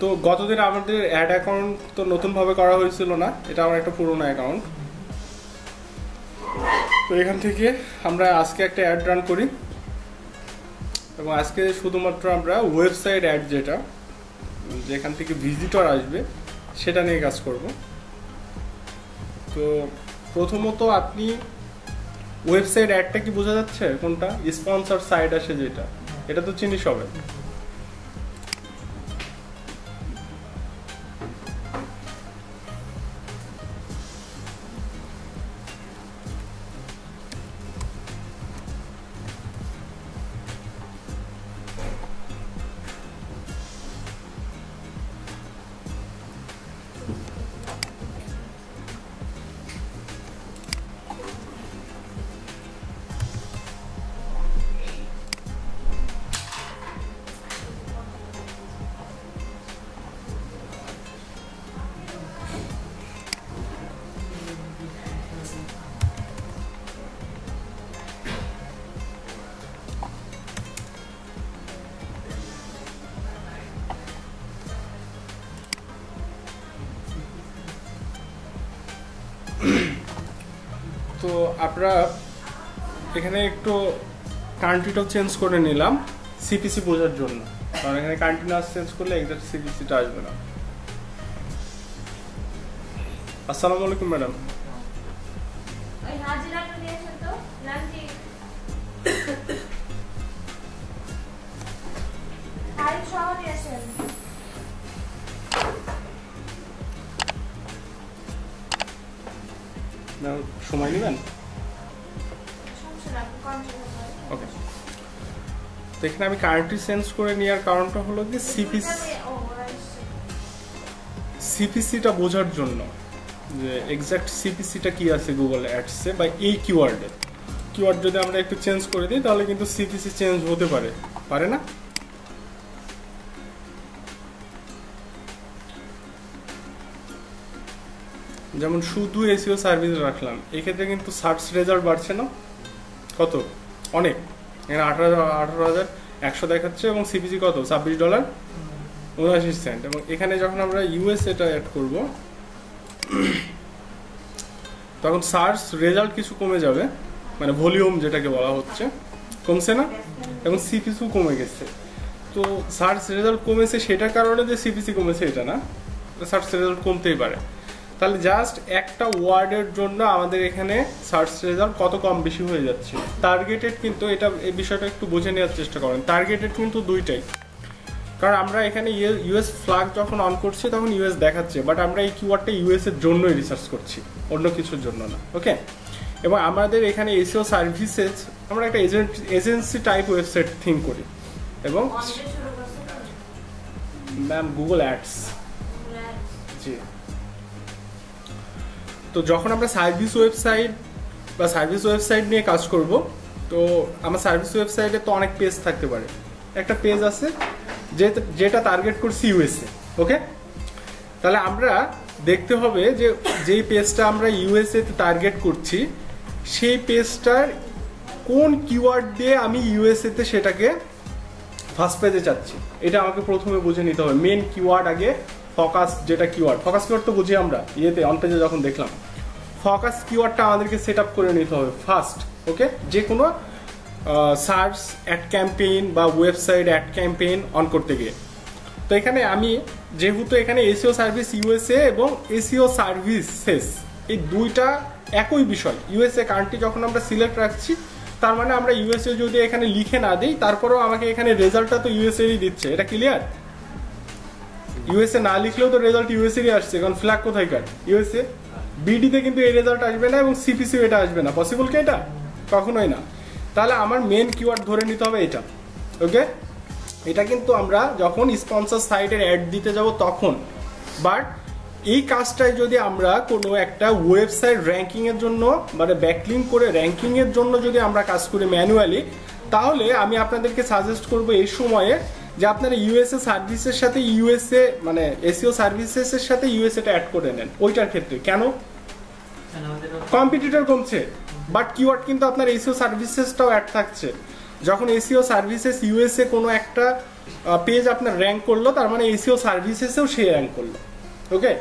তো গতদিন আমাদের অ্যাড অ্যাকাউন্ট তো নতুনভাবে করা হয়েছিল না, এটা আমার একটা পুরোনো অ্যাকাউন্ট। তো এখান থেকে আমরা আজকে একটা অ্যাড রান করি এবং আজকে শুধুমাত্র আমরা ওয়েবসাইট অ্যাড যেখান থেকে ভিজিটর আসবে সেটা নিয়ে কাজ করব। তো প্রথমত আপনি ওয়েবসাইট অ্যাডটা কি বোঝা যাচ্ছে কোনটা? স্পন্সর সাইট আসে যেটা, এটা তো চিনি সবাই। তো আমরা এখানে একটু কান্ট্রিটাও চেঞ্জ করে নিলাম সিপিসি বোঝার জন্য, কারণ এখানে কান্ট্রি না চেঞ্জ করলে এক্সাক্ট সিপিসিটা আসবে না। আসসালামু আলাইকুম ম্যাডাম। সময় নেবেন? ওকে, তো এখানে আমি কান্ট্রি চেঞ্জ করে নেওয়ার কারণটা হলো কি সিপিসিটা বোঝার জন্য, যে এক্সাক্ট সিপিসিটা কি আছে গুগল অ্যাডসে বা এই কিওয়ার্ড যদি আমরা একটু চেঞ্জ করে দিই তাহলে কিন্তু সিপিসি চেঞ্জ হতে পারে না? যেমন শুধু এসইও সার্ভিস রাখলাম, এক্ষেত্রে কিন্তু সার্চ রেজাল্ট বাড়ছে না কত? অনেক। এখানে 18,100 দেখাচ্ছে এবং সিপিসি কত? $26.79। এবং এখানে যখন আমরা ইউএসএটা অ্যাড করব তখন সার্চ রেজাল্ট কিছু কমে যাবে, মানে ভলিউম যেটাকে বলা হচ্ছে কমছে না, এবং সিপিসিও কমে গেছে। তো সার্চ রেজাল্ট কমেছে সেটার কারণে যে সিপিসি কমেছে এটা না, সার্চ রেজাল্ট কমতেই পারে। তাহলে জাস্ট একটা ওয়ার্ডের জন্য আমাদের এখানে সার্চ রেজাল্ট কত কম বেশি হয়ে যাচ্ছে। টার্গেটেড কিন্তু এই বিষয়টা একটু বুঝে নেওয়ার চেষ্টা করেন। টার্গেটেড কিন্তু দুইটাই, কারণ আমরা এখানে ইউএস ফ্ল্যাগ যখন অন করছি তখন ইউএস দেখাচ্ছে, বাট আমরা এই কিওয়ার্ডটা ইউএস এর জন্যই রিসার্চ করছি, অন্য কিছুর জন্য না। ওকে, এবং আমাদের এখানে এসইও সার্ভিসেস আমরা একটা এজেন্সি টাইপ ওয়েবসাইট থিঙ্ক করি। এবং ম্যাম গুগল অ্যাডস, জি। তো যখন আমরা সার্ভিস ওয়েবসাইট নিয়ে কাজ করব, তো আমার সার্ভিস ওয়েবসাইটে তো অনেক পেজ থাকতে পারে। একটা পেজ আছে যেটা টার্গেট করছি ইউএসএ। ওকে, তাহলে আমরা দেখতে হবে যে যেই পেজটা আমরা ইউএসএ তে টার্গেট করছি সেই পেজটার কোন কিওয়ার্ড দিয়ে আমি ইউএসএ তে সেটাকে ফার্স্ট পেজে চাচ্ছি, এটা আমাকে প্রথমে বুঝে নিতে হবে। মেন কিওয়ার্ড আগে, ফোকাস কিওয়ার্ড তো বুঝি আমরা ইয়েতে অন পেজে যখন দেখলাম। ফোকাস কিওয়ার্ডটা আমাদেরকে সেট আপ করে নিতে হবে ফার্স্ট। ওকে, যে কোনো সার্চ অ্যাড ক্যাম্পেইন বা ওয়েবসাইট অ্যাড ক্যাম্পেইন অন করতে গিয়ে। তো এখানে আমি যেহেতু এখানে এসইও সার্ভিস ইউএসএ এবং এসইও সার্ভিসেস এই দুইটা একই বিষয়, ইউএসএ কান্ট্রি যখন আমরা সিলেক্ট রাখছি তার মানে আমরা ইউএসএ যদি এখানে লিখে না দিই তারপরেও আমাকে এখানে রেজাল্টটা তো ইউএসএরই দিচ্ছে, এটা ক্লিয়ার? ইউএসএ না লিখলেও তো রেজাল্ট ইউএসএরই আসছে, কারণ ফ্ল্যাগ কোথায়কার? ইউএসএ। বিডিতে কিন্তু এই রেজাল্ট আসবে না এবং সিপিসিও এটা আসবে না। পসিবল কি এটা? কখনোই না। তাহলে আমার মেন কিওয়ার্ড ধরে নিতে হবে এটা। ওকে, এটা কিন্তু আমরা যখন স্পন্সর সাইটের অ্যাড দিতে যাব তখন। বাট এই কাজটাই যদি আমরা কোনো একটা ওয়েবসাইট র্যাঙ্কিং এর জন্য, মানে ব্যাকলিঙ্ক করে র্যাঙ্কিং এর জন্য যদি আমরা কাজ করি ম্যানুয়ালি, তাহলে আমি আপনাদেরকে সাজেস্ট করব এই সময়ে যে আপনারা ইউএসএ সার্ভিসের সাথে ইউএসএ মানে এসইও সার্ভিসেসের সাথে ইউএসএটা অ্যাড করে নেন। ওইটার ক্ষেত্রে কেন? কম্পিটিটর কমছে, বাট কিওয়ার্ড কিন্তু আপনার এসইও সার্ভিসেসটাও অ্যাড থাকছে। যখন এসইও সার্ভিসেস ইউএসএ কোনো একটা পেজ আপনার র্যাঙ্ক করলো, তার মানে এসইও সার্ভিসেসেও সে র্যাঙ্ক করলো। ওকে,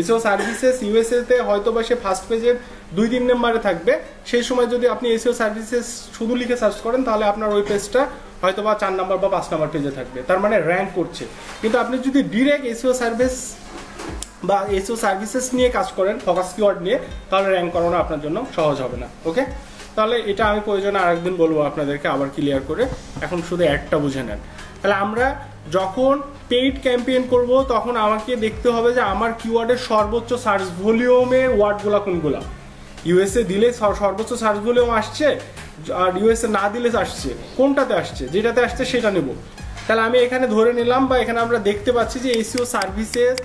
এসইও সার্ভিসেস ইউএসএ তে হয়তো বা সে ফার্স্ট পেজে 2-3 নম্বরে থাকবে, সেই সময় যদি আপনি এসইও সার্ভিসেস শুধু লিখে সার্চ করেন তাহলে আপনার ওই পেজটা হয়তো বা 4 নম্বর বা 5 নম্বর পেজে থাকবে, তার মানে র্যাঙ্ক করছে। কিন্তু আপনি যদি ডিরেক্ট এসইও সার্ভিস বা এসইও সার্ভিসেস নিয়ে কাজ করেন, ফোকাস কিওয়ার্ড নিয়ে, তাহলে র্যাঙ্ক করানো আপনার জন্য সহজ হবে না। ওকে, তাহলে এটা আমি প্রয়োজনে আরেকদিন বলবো আপনাদেরকে আবার ক্লিয়ার করে, এখন শুধু একটা বুঝে নেন। তাহলে আমরা যখন পেইড ক্যাম্পেইন করব তখন আমাকে দেখতে হবে যে আমার কিওয়ার্ডের সর্বোচ্চ সার্চ ভলিউমের ওয়ার্ডগুলো কোনগুলো। ইউএসএ দিলে সর্বোচ্চ সার্চ ভলিউম আসছে, আর ইউএসএ না দিলে আসছে কোনটাতে আসছে, যেটাতে আসছে সেটা নেব। তাহলে আমি এখানে ধরে নিলাম, বা এখানে আমরা দেখতে পাচ্ছি যে এসইও সার্ভিসেস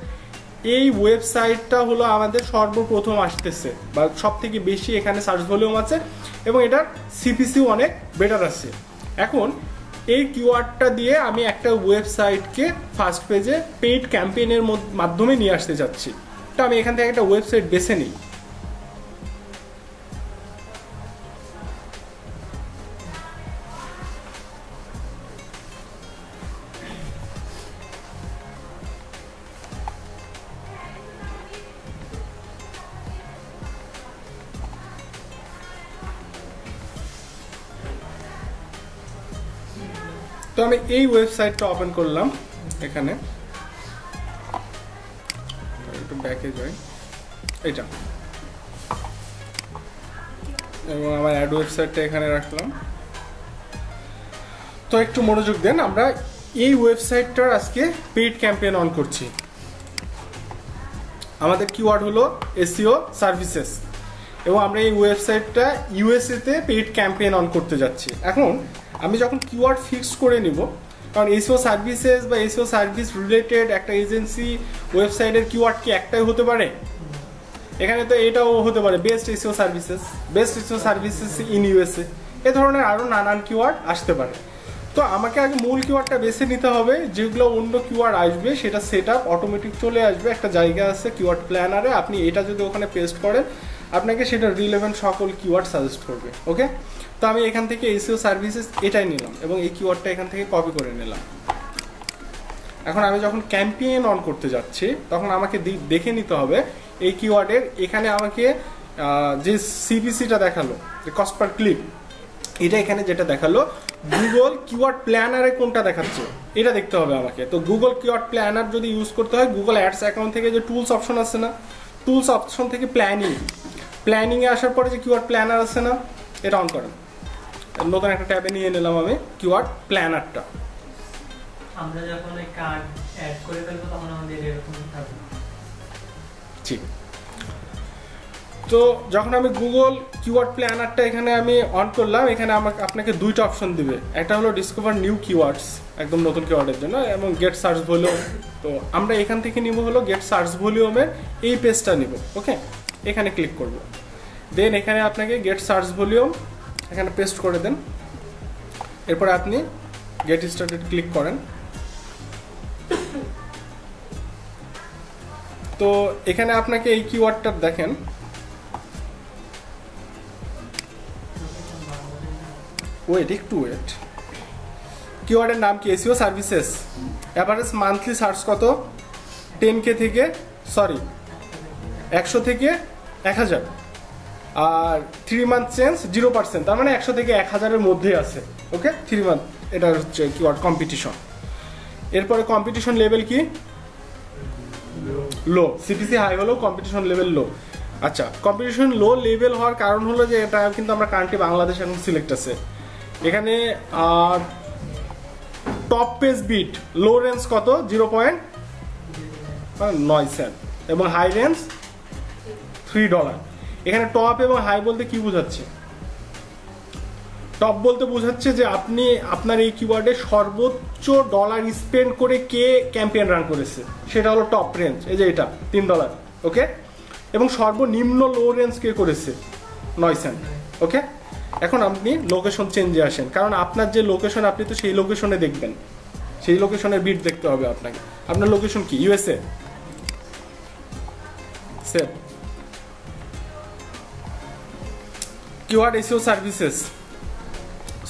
এই ওয়েবসাইটটা হলো আমাদের সর্বপ্রথম আসতেছে, বা সব থেকে বেশি এখানে সার্চ ভলিউম আছে, এবং এটার সিপিসিও অনেক বেটার আছে। এখন এই কিওয়ার্ডটা দিয়ে আমি একটা ওয়েবসাইটকে ফার্স্ট পেজে পেইড ক্যাম্পেইনের মাধ্যমে নিয়ে আসতে চাচ্ছি। তো আমি এখান থেকে একটা ওয়েবসাইট বেছে নিই। তো আমি এই ওয়েবসাইটটা ওপেন করলাম, এখানে একটু ব্যাকে যাই, এটা, এবং আমার অ্যাড ওয়েবসাইটটা এখানে রাখলাম। তো একটু মনোযোগ দেন, আমরা এই ওয়েবসাইটটার আজকে পেইড ক্যাম্পেইন অন করছি। আমাদের কিওয়ার্ড হলো এসইও সার্ভিসেস, এবং আমরা এই ওয়েবসাইটটা ইউএসএ তে পেইড ক্যাম্পেইন অন করতে যাচ্ছি। এখন আমি যখন কিওয়ার্ড ফিক্স করে নিব, কারণ এসইও সার্ভিসেস বা এসইও সার্ভিস রিলেটেড একটা এজেন্সি ওয়েবসাইটের কিওয়ার্ড কি একটাই হতে পারে? এখানে তো এটাও হতে পারে best SEO services in USA, এ ধরনের আরো নানান কিওয়ার্ড আসতে পারে। তো আমাকে আগে মূল কিওয়ার্ডটা বেছে নিতে হবে, যেগুলো অন্য কিওয়ার্ড আসবে সেটা সেট আপ অটোমেটিক চলে আসবে, একটা জায়গা আছে কিওয়ার্ড প্ল্যানারে, আপনি এটা যদি ওখানে পেস্ট করেন আপনাকে সেটা রিলেভেন্ট সকল কিওয়ার্ড সাজেস্ট করবে। ওকে, তো আমি এখান থেকে এসইও সার্ভিসেস এটাই নিলাম এবং এই কিওয়ার্ডটা এখান থেকে কপি করে নিলাম। এখন আমি যখন ক্যাম্পেইন অন করতে যাচ্ছি তখন আমাকে দেখে নিতে হবে এই কিওয়ার্ডের এখানে আমাকে যে সিপিসিটা দেখালো, যে কস্ট পার ক্লিক, এটা এখানে যেটা দেখালো গুগল কিওয়ার্ড প্ল্যানারে কোনটা দেখাচ্ছে এটা দেখতে হবে আমাকে। তো গুগল কিওয়ার্ড প্ল্যানার যদি ইউজ করতে হয় গুগল অ্যাডস অ্যাকাউন্ট থেকে যে টুলস অপশন আছে না, টুলস অপশন থেকে প্ল্যানিংয়ে আসার পরে যে কিওয়ার্ড প্ল্যানার আছে না, এটা অন করেন। নতুন একটা ট্যাবে নিয়ে নিলাম আমি কিওয়ার্ড প্ল্যানারটা। আমরা যখন এই কার্ড অ্যাড করে ফেলবো তখন আমাদের এরকম থাকবে। ঠিক, তো যখন আমি গুগল কিওয়ার্ড প্ল্যানারটা এখানে আমি অন করলাম, এখানে আপনাকে দুইটা অপশন দিবে, একটা হলো ডিসকভার নিউ কিওয়ার্ডস একদম নতুন কিওয়ার্ডের জন্য, এবং গেট সার্চ ভলিউম। তো আমরা এখান থেকে নিব হলো গেট সার্চ ভলিউমের এই পেজটা নিব। ওকে, এখানে ক্লিক করব, দেন এখানে আপনাকে গেট সার্চ ভলিউম এখানে পেস্ট করে দেন, এরপর আপনি গেট স্টার্টেড ক্লিক করেন। তো এখানে আপনাকে এই কিওয়ার্ডটা দেখেন, একটু ওয়েট, কিওয়ার্ডের নাম কি? SEO services. Average monthly search কত? 10K থেকে 100 থেকে 1000, আর 3 মান্থ চেঞ্জ 0%, তার মানে 100 থেকে 1000-এর মধ্যে আছে। ওকে, 3 মান্থ, এটা হচ্ছে কিওয়ার্ড কম্পিটিশন। এরপরে কম্পিটিশন লেভেল কি? লো। সিপিসি হাই হলো কম্পিটিশন লেভেল লো। আচ্ছা, কম্পিটিশন লো লেভেল হওয়ার কারণ হলো যে এটা কিন্তু আমরা কান্ট্রি বাংলাদেশ এখন সিলেক্ট আছে এখানে। Top page bid low range কত? 0.9 সেন্ট এবং হাই রেঞ্জ $3। এখানে টপ এবং হাই বলতে কি বোঝাচ্ছে? টপ বলতে বোঝাচ্ছে যে আপনি আপনার এই কিওয়ার্ডে সর্বোচ্চ ডলার স্পেন্ড করে কে ক্যাম্পেইন রান করেছে, সেটা হলো টপ রেঞ্জ, এই যে এটা $3। ওকে, এবং সর্বনিম্ন লো রেঞ্জ কে করেছে? 9 সেন্ট। ওকে, এখন আপনি লোকেশন চেঞ্জে আসেন, কারণ আপনার যে লোকেশন আপনি তো সেই লোকেশনে দেখবেন, সেই লোকেশনের বিট দেখতে হবে আপনাকে। আপনার লোকেশন কি? USA. Save keyword SEO services,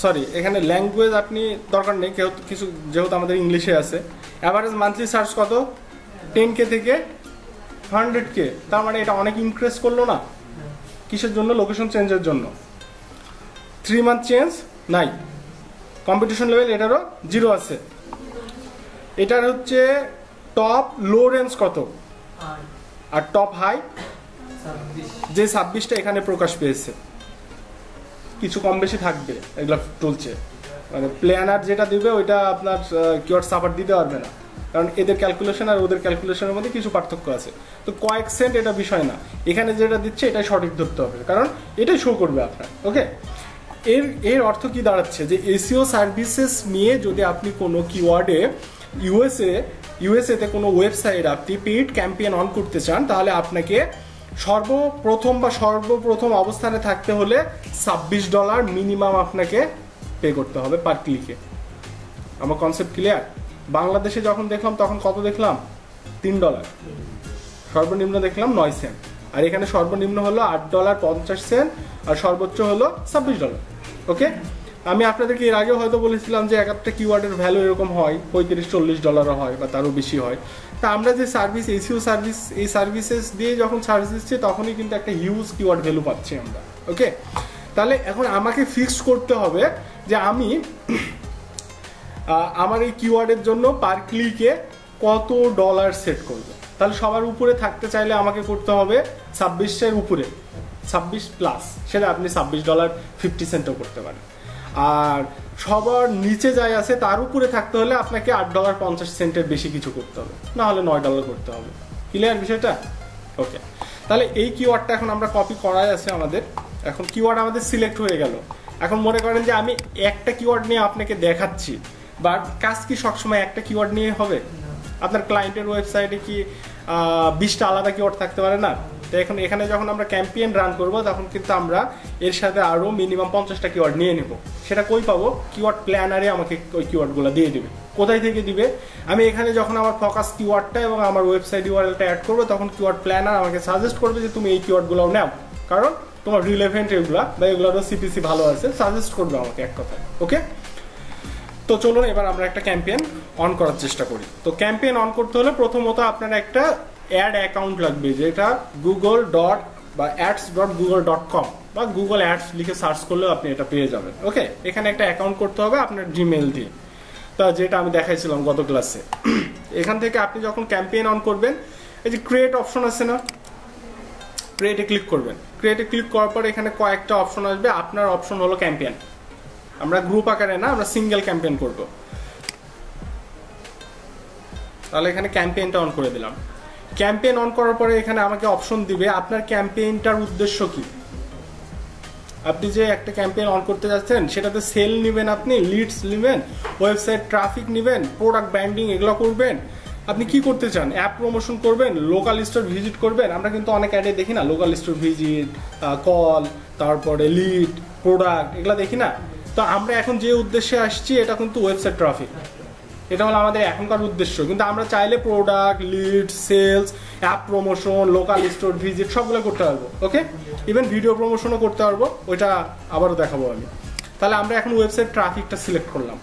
sorry এখানে ল্যাঙ্গুয়েজ আপনি দরকার নেই, কেউ কিছু যেহেতু আমাদের ইংলিশে আছে। অ্যাভারেজ মান্থলি সার্চ কত? 10K থেকে 100K, তার মানে এটা অনেক ইনক্রিজ করলো না? কিসের জন্য? লোকেশন চেঞ্জের জন্য। 3 মান্থ চেঞ্জ নাই, কম্পিটিশন লেভেল এটারও 0 আছে। এটার হচ্ছে টপ লো রেঞ্জ কত আর টপ হাই? যে 26টা এখানে প্রকাশ পেয়েছে, কিছু কম বেশি থাকবে, এগুলো চলছে। মানে প্ল্যানার যেটা দিবে ওইটা আপনার কিওয়ার্ড সাপোর্ট দিতে পারবে না, কারণ এদের ক্যালকুলেশন আর ওদের ক্যালকুলেশনের মধ্যে কিছু পার্থক্য আছে। তো কয়েক সেন্ট এটা বিষয় না, এখানে যেটা দিচ্ছে এটাই সঠিক ধরতে হবে, কারণ এটাই শো করবে আপনার। ওকে, এর অর্থ কি দাঁড়াচ্ছে যে এসইও সার্ভিসেস নিয়ে যদি আপনি কোনো কিওয়ার্ডে ইউএসএতে কোনো ওয়েবসাইট আপনি পেইড ক্যাম্পেইন অন করতে চান, তাহলে আপনাকে সর্বপ্রথম অবস্থানে থাকতে হলে $26 মিনিমাম আপনাকে পে করতে হবে পার ক্লিকে। আমার কনসেপ্ট ক্লিয়ার? বাংলাদেশে যখন দেখলাম তখন কত দেখলাম? $3, সর্বনিম্ন দেখলাম 9 সেন্ট, আর এখানে সর্বনিম্ন হলো $8.50 আর সর্বোচ্চ হলো $26। ওকে, আমি আপনাদেরকে এর আগে হয়তো বলেছিলাম যে এক একটা কিওয়ার্ডের ভ্যালু এরকম হয়, $35-40 হয় বা তারও বেশি হয়। তা আমরা যে সার্ভিস, এসইও সার্ভিস, এই সার্ভিসেস দিয়ে যখন সার্ভিস দিচ্ছি তখনই কিন্তু একটা হিউজ কিওয়ার্ড ভ্যালু পাচ্ছি আমরা। ওকে, তাহলে এখন আমাকে ফিক্স করতে হবে যে আমি আমার এই কিওয়ার্ডের জন্য পার ক্লিকে কত ডলার সেট করব। তাহলে সবার উপরে থাকতে চাইলে আমাকে করতে হবে 26-এর উপরে, 26+, সেটা আপনি $26.50 করতে পারেন। আর সবার নিচে যাই আছে তার উপরে থাকতে হলে আপনাকে $8.50 বেশি কিছু করতে হবে, না হলে $9 করতে হবে। ক্লিয়ার বিষয়টা? ওকে, তাহলে এই কিওয়ার্ডটা এখন আমরা কপি করাই আছে আমাদের। এখন কিওয়ার্ড আমাদের সিলেক্ট হয়ে গেল। এখন মনে করেন যে আমি একটা কিওয়ার্ড নিয়ে আপনাকে দেখাচ্ছি, বাট কাজ কি সবসময় একটা কিওয়ার্ড নিয়ে হবে? আপনার ক্লায়েন্টের ওয়েবসাইটে কি 20টা আলাদা কিওয়ার্ড থাকতে পারে না? তো এখন এখানে যখন আমরা ক্যাম্পেইন রান করব তখন কিন্তু আমরা এর সাথে আরও মিনিমাম 50টা কিওয়ার্ড নিয়ে নেব। সেটা কই পাবো? কিওয়ার্ড প্ল্যানারে আমাকে ওই কিওয়ার্ডগুলো দিয়ে দেবে। কোথায় থেকে দিবে? আমি এখানে যখন আমার ফোকাস কিওয়ার্ডটা এবং আমার ওয়েবসাইট ইউআরএলটা অ্যাড করবো তখন কিওয়ার্ড প্ল্যানার আমাকে সাজেস্ট করবে যে তুমি এই কিওয়ার্ডগুলোও নাও, কারণ তোমার রিলেভেন্ট এগুলা বা এগুলোরও সিপিসি ভালো আছে, সাজেস্ট করবে আমাকে এক কথায়। ওকে, তো চলুন এবার আমরা একটা ক্যাম্পেইন অন করার চেষ্টা করি। তো ক্যাম্পেইন অন করতে হলে প্রথমত আপনার একটা অ্যাড অ্যাকাউন্ট লাগবে, যেটা google.ads.google.com বা গুগল অ্যাডস লিখে সার্চ করলেও আপনি এটা পেয়ে যাবেন। ওকে, এখানে একটা অ্যাকাউন্ট করতে হবে আপনার জিমেল দিয়ে, তা যেটা আমি দেখাইছিলাম গত ক্লাসে। এখান থেকে আপনি যখন ক্যাম্পেইন অন করবেন, এই যে ক্রিয়েট অপশন আছে না, ক্রিয়েটে ক্লিক করবেন। ক্রিয়েটে ক্লিক করার পর এখানে কয়েকটা অপশন আসবে। আপনার অপশন হলো ক্যাম্পেইন। আমরা গ্রুপ আকারে না, আমরা সিঙ্গেল ক্যাম্পেইন করব। তাহলে এখানে ক্যাম্পেইনটা অন করে দিলাম। ক্যাম্পেইন অন করার পরে এখানে আমাকে অপশন দিবে আপনার ক্যাম্পেইনটার উদ্দেশ্য কি। আপনি যে একটা ক্যাম্পেইন অন করতে যাচ্ছেন সেটাতে সেল নেবেন, আপনি লিডস নেবেন, ওয়েবসাইট ট্রাফিক নেবেন, প্রোডাক্ট ব্র্যান্ডিং এগুলো করবেন, আপনি কি করতে চান? অ্যাপ প্রমোশন করবেন, লোকাল স্টোর ভিজিট করবেন। আমরা কিন্তু অনেক অ্যাডে দেখি না লোকাল স্টোর ভিজিট, কল, তারপরে লিড, প্রোডাক্ট, এগুলো দেখি না। তো আমরা এখন যে উদ্দেশ্যে আসছি এটা কিন্তু ওয়েবসাইট ট্রাফিক, এটা হলো আমাদের এখনকার উদ্দেশ্য। কিন্তু আমরা চাইলে product, lead, sales, app promotion, local store visit সবগুলো করতে পারবো। ওকে, ইভেন ভিডিও প্রমোশনও করতে পারবো, ওইটা আবারও দেখাবো আমি। তাহলে আমরা এখন ওয়েবসাইট ট্রাফিকটা সিলেক্ট করলাম।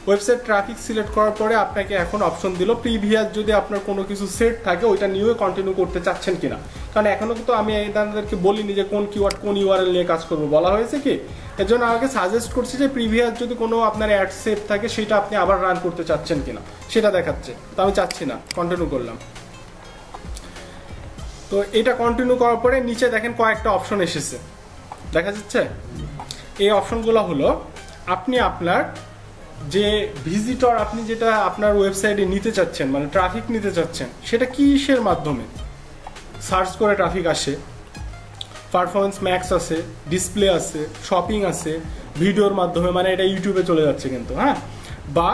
ওয়েবসাইট ট্রাফিক সিলেক্ট করার পরে আপনাকে এখন অপশন দিল প্রিভিয়াস যদি আপনার কোনো কিছু সেট থাকে ওইটা নিয়েও কন্টিনিউ করতে চাচ্ছেন কিনা। কারণ এখনো কিন্তু আমি আপনাদেরকে বলিনি যে কোন কিওয়ার্ড কোন ইউআরএল নিয়ে কাজ করবো, বলা হয়েছে কি। এর জন্য আমাকে সাজেস্ট করছি যে প্রিভিয়াস যদি কোনো আপনার অ্যাড সেট থাকে সেটা আপনি আবার রান করতে চাচ্ছেন কিনা সেটা দেখাচ্ছে। তো আমি চাচ্ছি না, কন্টিনিউ করলাম। তো এটা কন্টিনিউ করার পরে নিচে দেখেন কয়েকটা অপশন এসেছে, দেখা যাচ্ছে। এই অপশনগুলো হলো আপনি আপনার যে ভিজিটর আপনি যেটা আপনার ওয়েবসাইটে নিতে চাচ্ছেন, মানে ট্রাফিক নিতে চাচ্ছেন, সেটা কিসের মাধ্যমে সার্চ করে ট্রাফিক আসে। পারফরমেন্স ম্যাক্স আছে, ডিসপ্লে আছে, শপিং আছে, ভিডিওর মাধ্যমে, মানে এটা ইউটিউবে চলে যাচ্ছে কিন্তু, হ্যাঁ। বা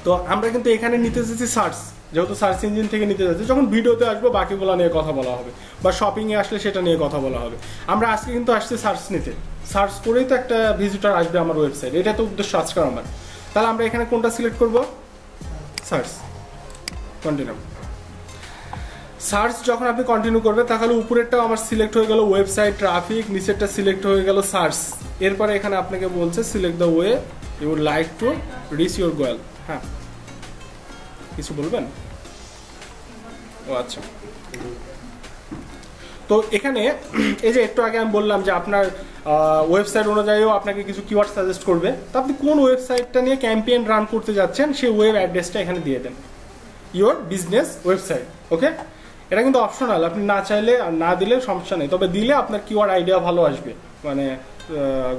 তো আমরা কিন্তু এখানে নিতে চাচ্ছি সার্চ, যেহেতু সার্চ ইঞ্জিন থেকে নিতে যাচ্ছি, যখন ভিডিওতে আসবো বাকিগুলো নিয়ে কথা বলা হবে, বা শপিংয়ে আসলে সেটা নিয়ে কথা বলা হবে। আমরা আজকে কিন্তু আসছি সার্চ নিতে, সার্চ করেই তো একটা ভিজিটর আসবে আমার ওয়েবসাইট, এটা তো উদ্দেশ্য আজকাল আমার। তাহলে আমরা এখানে কোনটা সিলেক্ট করব? Search, continue. সার্চ যখন আপনি কন্টিনিউ করবেন তাহলে উপরেরটাও আমার সিলেক্ট হয়ে গেল ওয়েবসাইট ট্রাফিক, নিচেরটা সিলেক্ট হয়ে গেল সার্চ। এরপরে এখানে আপনাকে বলছে select the way you would like to reach your goal. হ্যাঁ, কিছু বলবেন? ও আচ্ছা, তো এখানে এই যে একটু আগে আমি বললাম যে আপনার ওয়েবসাইট অনুযায়ীও আপনাকে কিছু কিওয়ার্ড সাজেস্ট করবে। তো আপনি কোন ওয়েবসাইটটা নিয়ে ক্যাম্পেইন রান করতে যাচ্ছেন সেই ওয়েব অ্যাড্রেসটা এখানে দিয়ে দেন, ইওর বিজনেস ওয়েবসাইট। ওকে, এটা কিন্তু অপশনাল, আপনি না চাইলে আর না দিলে সমস্যা নেই, তবে দিলে আপনার কিওয়ার্ড আইডিয়া ভালো আসবে, মানে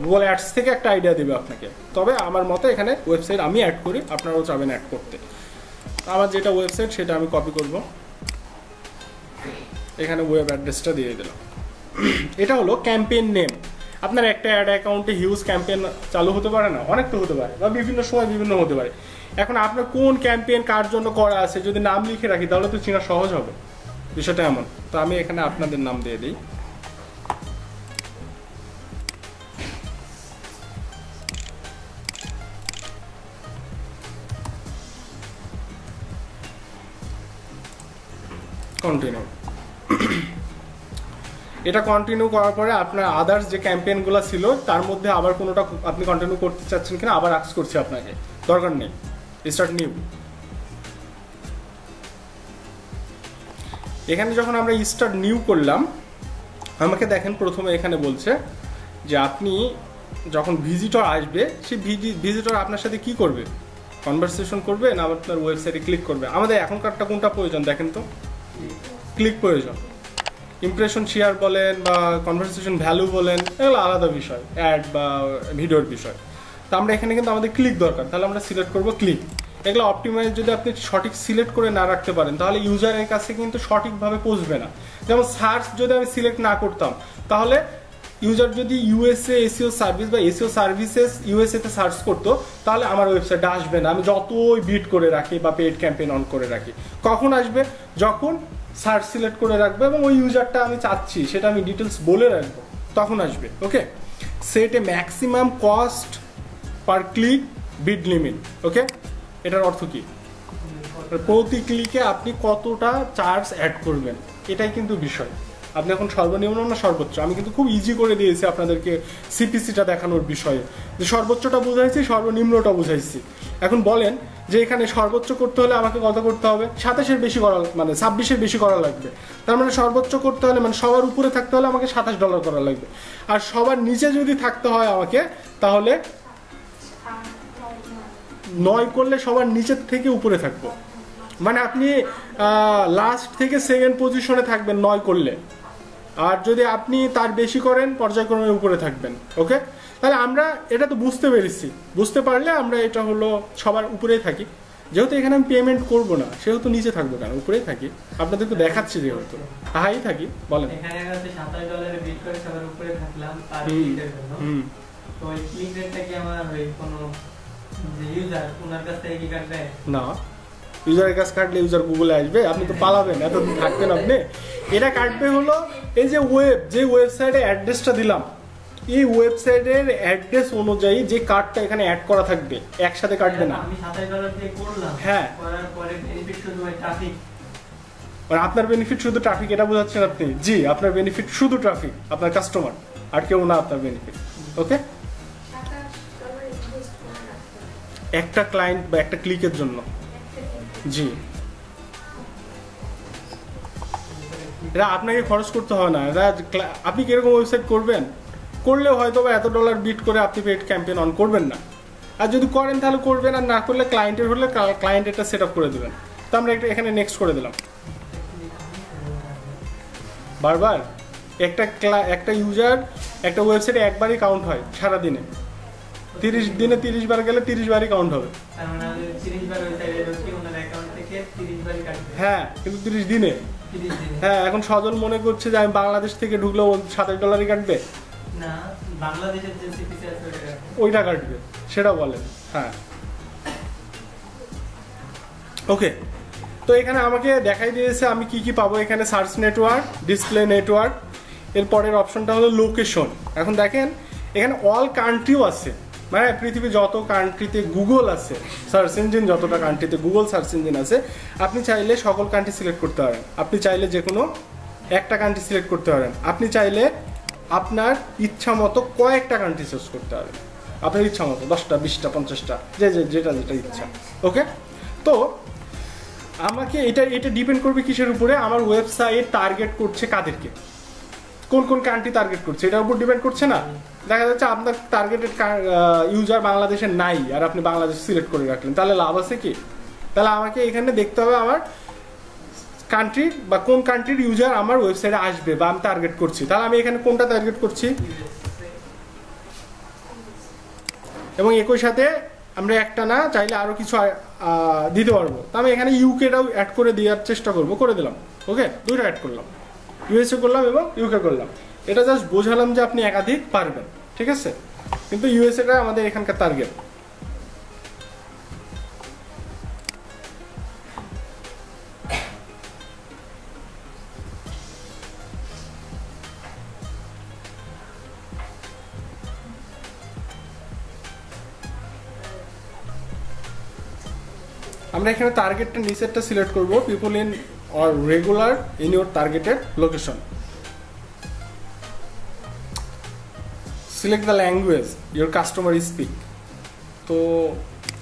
গুগল অ্যাডস থেকে একটা আইডিয়া দেবে আপনাকে। তবে আমার মতে এখানে ওয়েবসাইট আমি অ্যাড করি, আপনারাও চাবেন অ্যাড করতে। আমার যেটা ওয়েবসাইট সেটা আমি কপি করব, এখানে ওয়েব অ্যাড্রেসটা দিয়ে দিলাম। এটা হলো ক্যাম্পেইন নেম। আপনার একটা অ্যাড অ্যাকাউন্টে হিউজ ক্যাম্পেইন চালু হতে পারে না, অনেক তো হতে পারে, বা বিভিন্ন সময় বিভিন্ন হতে পারে। এখন আপনার কোন ক্যাম্পেইন কার জন্য করা আছে যদি নাম লিখে রাখি তাহলে তো চেনা সহজ হবে, বিষয়টা এমন। তো আমি এখানে আপনাদের নাম দিয়ে দিই। কন্টিনিউ। এটা কন্টিনিউ করার পরে আপনার আদার্স যে ক্যাম্পেইনগুলো ছিল তার মধ্যে আবার কোনোটা আপনি কন্টিনিউ করতে চাচ্ছেন কিনা আবার আস্ক করছি আপনাকে, দরকার নেই, স্টার্ট নিউ। এখানে যখন আমরা স্টার্ট নিউ করলাম, আমাকে দেখেন প্রথমে এখানে বলছে যে আপনি যখন ভিজিটর আসবে সেই ভিজিটর আপনার সাথে কি করবে, কনভারসেশন করবে না আপনার ওয়েবসাইটে ক্লিক করবে। আমাদের এখনকারটা কোনটা প্রয়োজন দেখেন তো, ক্লিক প্রয়োজন। ইমপ্রেশন শেয়ার বলেন বা কনভারসেশন ভ্যালু বলেন, এগুলো আলাদা বিষয়, অ্যাড বা ভিডিওর বিষয়। তো আমরা এখানে কিন্তু আমাদের ক্লিক দরকার, তাহলে আমরা সিলেক্ট করবো ক্লিক। এগুলো অপটিমাইজ যদি আপনি সঠিক সিলেক্ট করে না রাখতে পারেন তাহলে ইউজারের কাছে কিন্তু সঠিকভাবে পৌঁছবে না। যেমন সার্চ যদি আমি সিলেক্ট না করতাম তাহলে ইউজার যদি ইউএসএ এসইও সার্ভিস বা এসইও সার্ভিসেস ইউএসএ তে সার্চ করতো তাহলে আমার ওয়েবসাইটে আসবে না, আমি যতই বিট করে রাখি বা পেড ক্যাম্পেইন অন করে রাখি। কখন আসবে? যখন সার্চ সিলেক্ট করে রাখবো এবং ওই ইউজারটা আমি চাচ্ছি সেটা আমি ডিটেলস বলে রাখবো, তখন আসবে। ওকে, সেট এ ম্যাক্সিমাম কস্ট পার ক্লিক বিড লিমিট। ওকে, এটার অর্থ কি? প্রতি ক্লিকে আপনি কতটা চার্জ অ্যাড করবেন, এটাই কিন্তু বিষয়। আপনি এখন সর্বনিম্ন না সর্বোচ্চ, আমি কিন্তু খুব ইজি করে দিয়েছি আপনাদেরকে সিপিসিটা দেখানোর বিষয়ে, যে সর্বোচ্চটা বুঝাইছি সর্বনিম্নটা বুঝাইছি। এখন বলেন যে এখানে সর্বোচ্চ করতে হলে আমাকে কত করতে হবে? 27-এর বেশি করা, মানে 26-এর বেশি করা লাগবে। তার মানে সর্বোচ্চ করতে হলে মানে সবার উপরে থাকতে হলে আমাকে $27 করা লাগবে, আর সবার নিচে যদি থাকতে হয় আমাকে তাহলে 9 করলে সবার নিচের থেকে উপরে থাকবো। মানে আপনি লাস্ট থেকে সেকেন্ড পজিশনে থাকবেন 9 করলে, আর যদি আপনি তার বেশি করেন পর্যায়ক্রমে উপরে থাকবেন। ওকে, তাহলে আমরা এটা তো বুঝতে পেরেছি, বুঝতে পারলে আমরা এটা হলো সবার উপরেই থাকি। যেহেতু এখানে আমি পেমেন্ট করবো না সেহেতু নিচে থাকবো কেন, উপরেই থাকি, আপনাদেরকে দেখাচ্ছি যেহেতু হাই থাকি। বলেন এখানে হচ্ছে $27 বিট করে সবার উপরে থাকলাম পার ক্লিকের জন্য। তো এই ক্লিক রেটটা কি আমার ওই কোনো যে ইউজার ওনার কাছ থেকে কি কাটবে? না, ইউজারের কাছে কাটলে ইউজার গুগলে আসবে, আপনি তো পালাবেন, এতদিন থাকবেন আপনি। এটা কাটবে হলো এই যে যে ওয়েবসাইটে অ্যাড্রেসটা দিলাম এই ওয়েবসাইটের অ্যাড্রেস অনুযায়ী যে কার্ডটা এখানে অ্যাড করা থাকবে, একসাথে কাটবে না। আমি $27 দিয়ে করলাম, হ্যাঁ, করার পরে বেনিফিট শুধু ওই ট্রাফিক, আর আপনার বেনিফিট শুধু ট্রাফিক, এটা বোঝাচ্ছেন আপনি? জি, আপনার বেনিফিট শুধু ট্রাফিক, আপনার কাস্টমার, আর কেউ না আপনার বেনিফিট। ওকে, একটা ক্লায়েন্ট বা একটা ক্লিকের জন্য। জি, এটা আপনাকে খরচ করতে হয় না, এটা আপনি কিরকম ওয়েবসাইট করবেন, করলেও হয়তো বা এত ডলার বিট করে আপনি পেড ক্যাম্পেইন অন করবেন না, আর যদি করেন তাহলে করবেন, আর না করলে ক্লায়েন্টের হলে ক্লায়েন্ট এটা সেট আপ করে দেবেন। তো আমরা এখানে নেক্সট করে দিলাম। বারবার একটা ইউজার একটা ওয়েবসাইটে একবারই কাউন্ট হয় সারাদিনে, 30 দিনে 30 বার গেলে 30 বারই কাউন্ট হবে। হ্যাঁ, কিন্তু 30 দিনে। হ্যাঁ, এখন সজল মনে করছে যে আমি বাংলাদেশ থেকে ঢুকলেও $27 কাটবে না, বাংলাদেশের যে সিপিসি আছে ওইটা কাটবে, সেটা বলেন। হ্যাঁ, ওকে, তো এখানে আমাকে দেখাই দিয়েছে আমি কি কি পাবো। এখানে সার্চ নেটওয়ার্ক, ডিসপ্লে নেটওয়ার্ক, এর পরের অপশনটা হলো লোকেশন। এখন দেখেন এখানে অল কান্ট্রিও আছে, মানে পৃথিবী যত কান্ট্রিতে গুগল আছে, সার্চ ইঞ্জিন যতটা কান্ট্রিতে গুগল সার্চ ইঞ্জিন আছে, আপনি চাইলে সকল কান্ট্রি সিলেক্ট করতে পারেন। আপনি চাইলে যে কোনো একটা কান্ট্রি সিলেক্ট করতে পারেন। আপনি চাইলে আপনার ইচ্ছা মতো কয়েকটা কান্ট্রি চুজ করতে পারেন, আপনার ইচ্ছা মতো 10টা 20টা 50টা, যেটা ইচ্ছা। ওকে, তো আমাকে এটা ডিপেন্ড করবে কিসের উপরে? আমার ওয়েবসাইট টার্গেট করছে কাদেরকে, কোন কোন কান্ট্রি টার্গেট করছে, এটার উপর ডিপেন্ড করছে না? দেখা যাচ্ছে আপনার টার্গেটেড ইউজার বাংলাদেশে নাই, আর আপনি বাংলাদেশ সিলেক্ট করে রাখলেন, তাহলে লাভ আছে কি? তাহলে আমাকে এখানে দেখতে হবে আমার কান্ট্রির বা কোন কান্ট্রির ইউজার আমার ওয়েবসাইটে আসবে বা আমি টার্গেট করছি। তাহলে আমি এখানে কোনটা টার্গেট করছি, এবং একই সাথে আমরা একটা না চাইলে আরো কিছু দিতে পারবো। তো আমি এখানে ইউকেটাও অ্যাড করে দেওয়ার চেষ্টা করবো, করে দিলাম। ওকে, দুইটা অ্যাড করলাম, ইউএসএ করলাম এবং ইউকে করলাম। এটা জাস্ট বোঝালাম যে আপনি একাধিক পারবেন, ঠিক আছে? কিন্তু ইউএসএটা আমাদের এখানকার টার্গেট। আমরা এখানে টার্গেটটা নিচেরটা সিলেক্ট করব, people in or regular in your targeted location. Select the language your customer speak. তো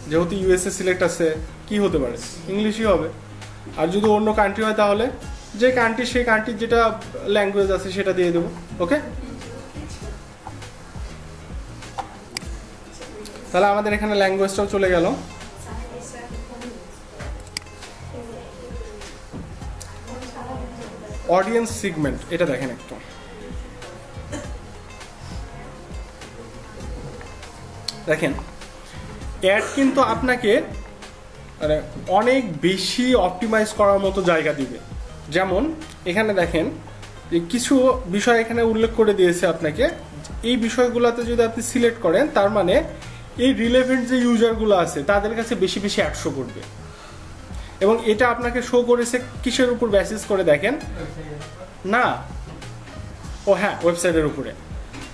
যেহেতু ইউএসএ সিলেক্ট আছে, কি হতে পারে? ইংলিশই হবে। আর যদি অন্য কান্ট্রি হয় তাহলে যে কান্ট্রি, সেই কান্ট্রির যেটা ল্যাঙ্গুয়েজ আছে সেটা দিয়ে দেবো। ওকে, তাহলে আমাদের এখানে ল্যাঙ্গুয়েজটাও চলে গেল। অডিয়েন্স সেগমেন্ট, এটা দেখেন একটু। দেখেন, অ্যাড কিন্তু আপনাকে মানে অনেক বেশি অপটিমাইজ করার মতো জায়গা দিবে। যেমন এখানে দেখেন যে কিছু বিষয় এখানে উল্লেখ করে দিয়েছে আপনাকে, এই বিষয়গুলোতে যদি আপনি সিলেক্ট করেন, তার মানে এই রিলেভেন্ট যে ইউজারগুলো আছে তাদের কাছে বেশি বেশি অ্যাড শো করবে। এবং এটা আপনাকে শো করেছে কিসের উপর বেসিস করে? দেখেন না, ও হ্যাঁ, ওয়েবসাইটের উপরে।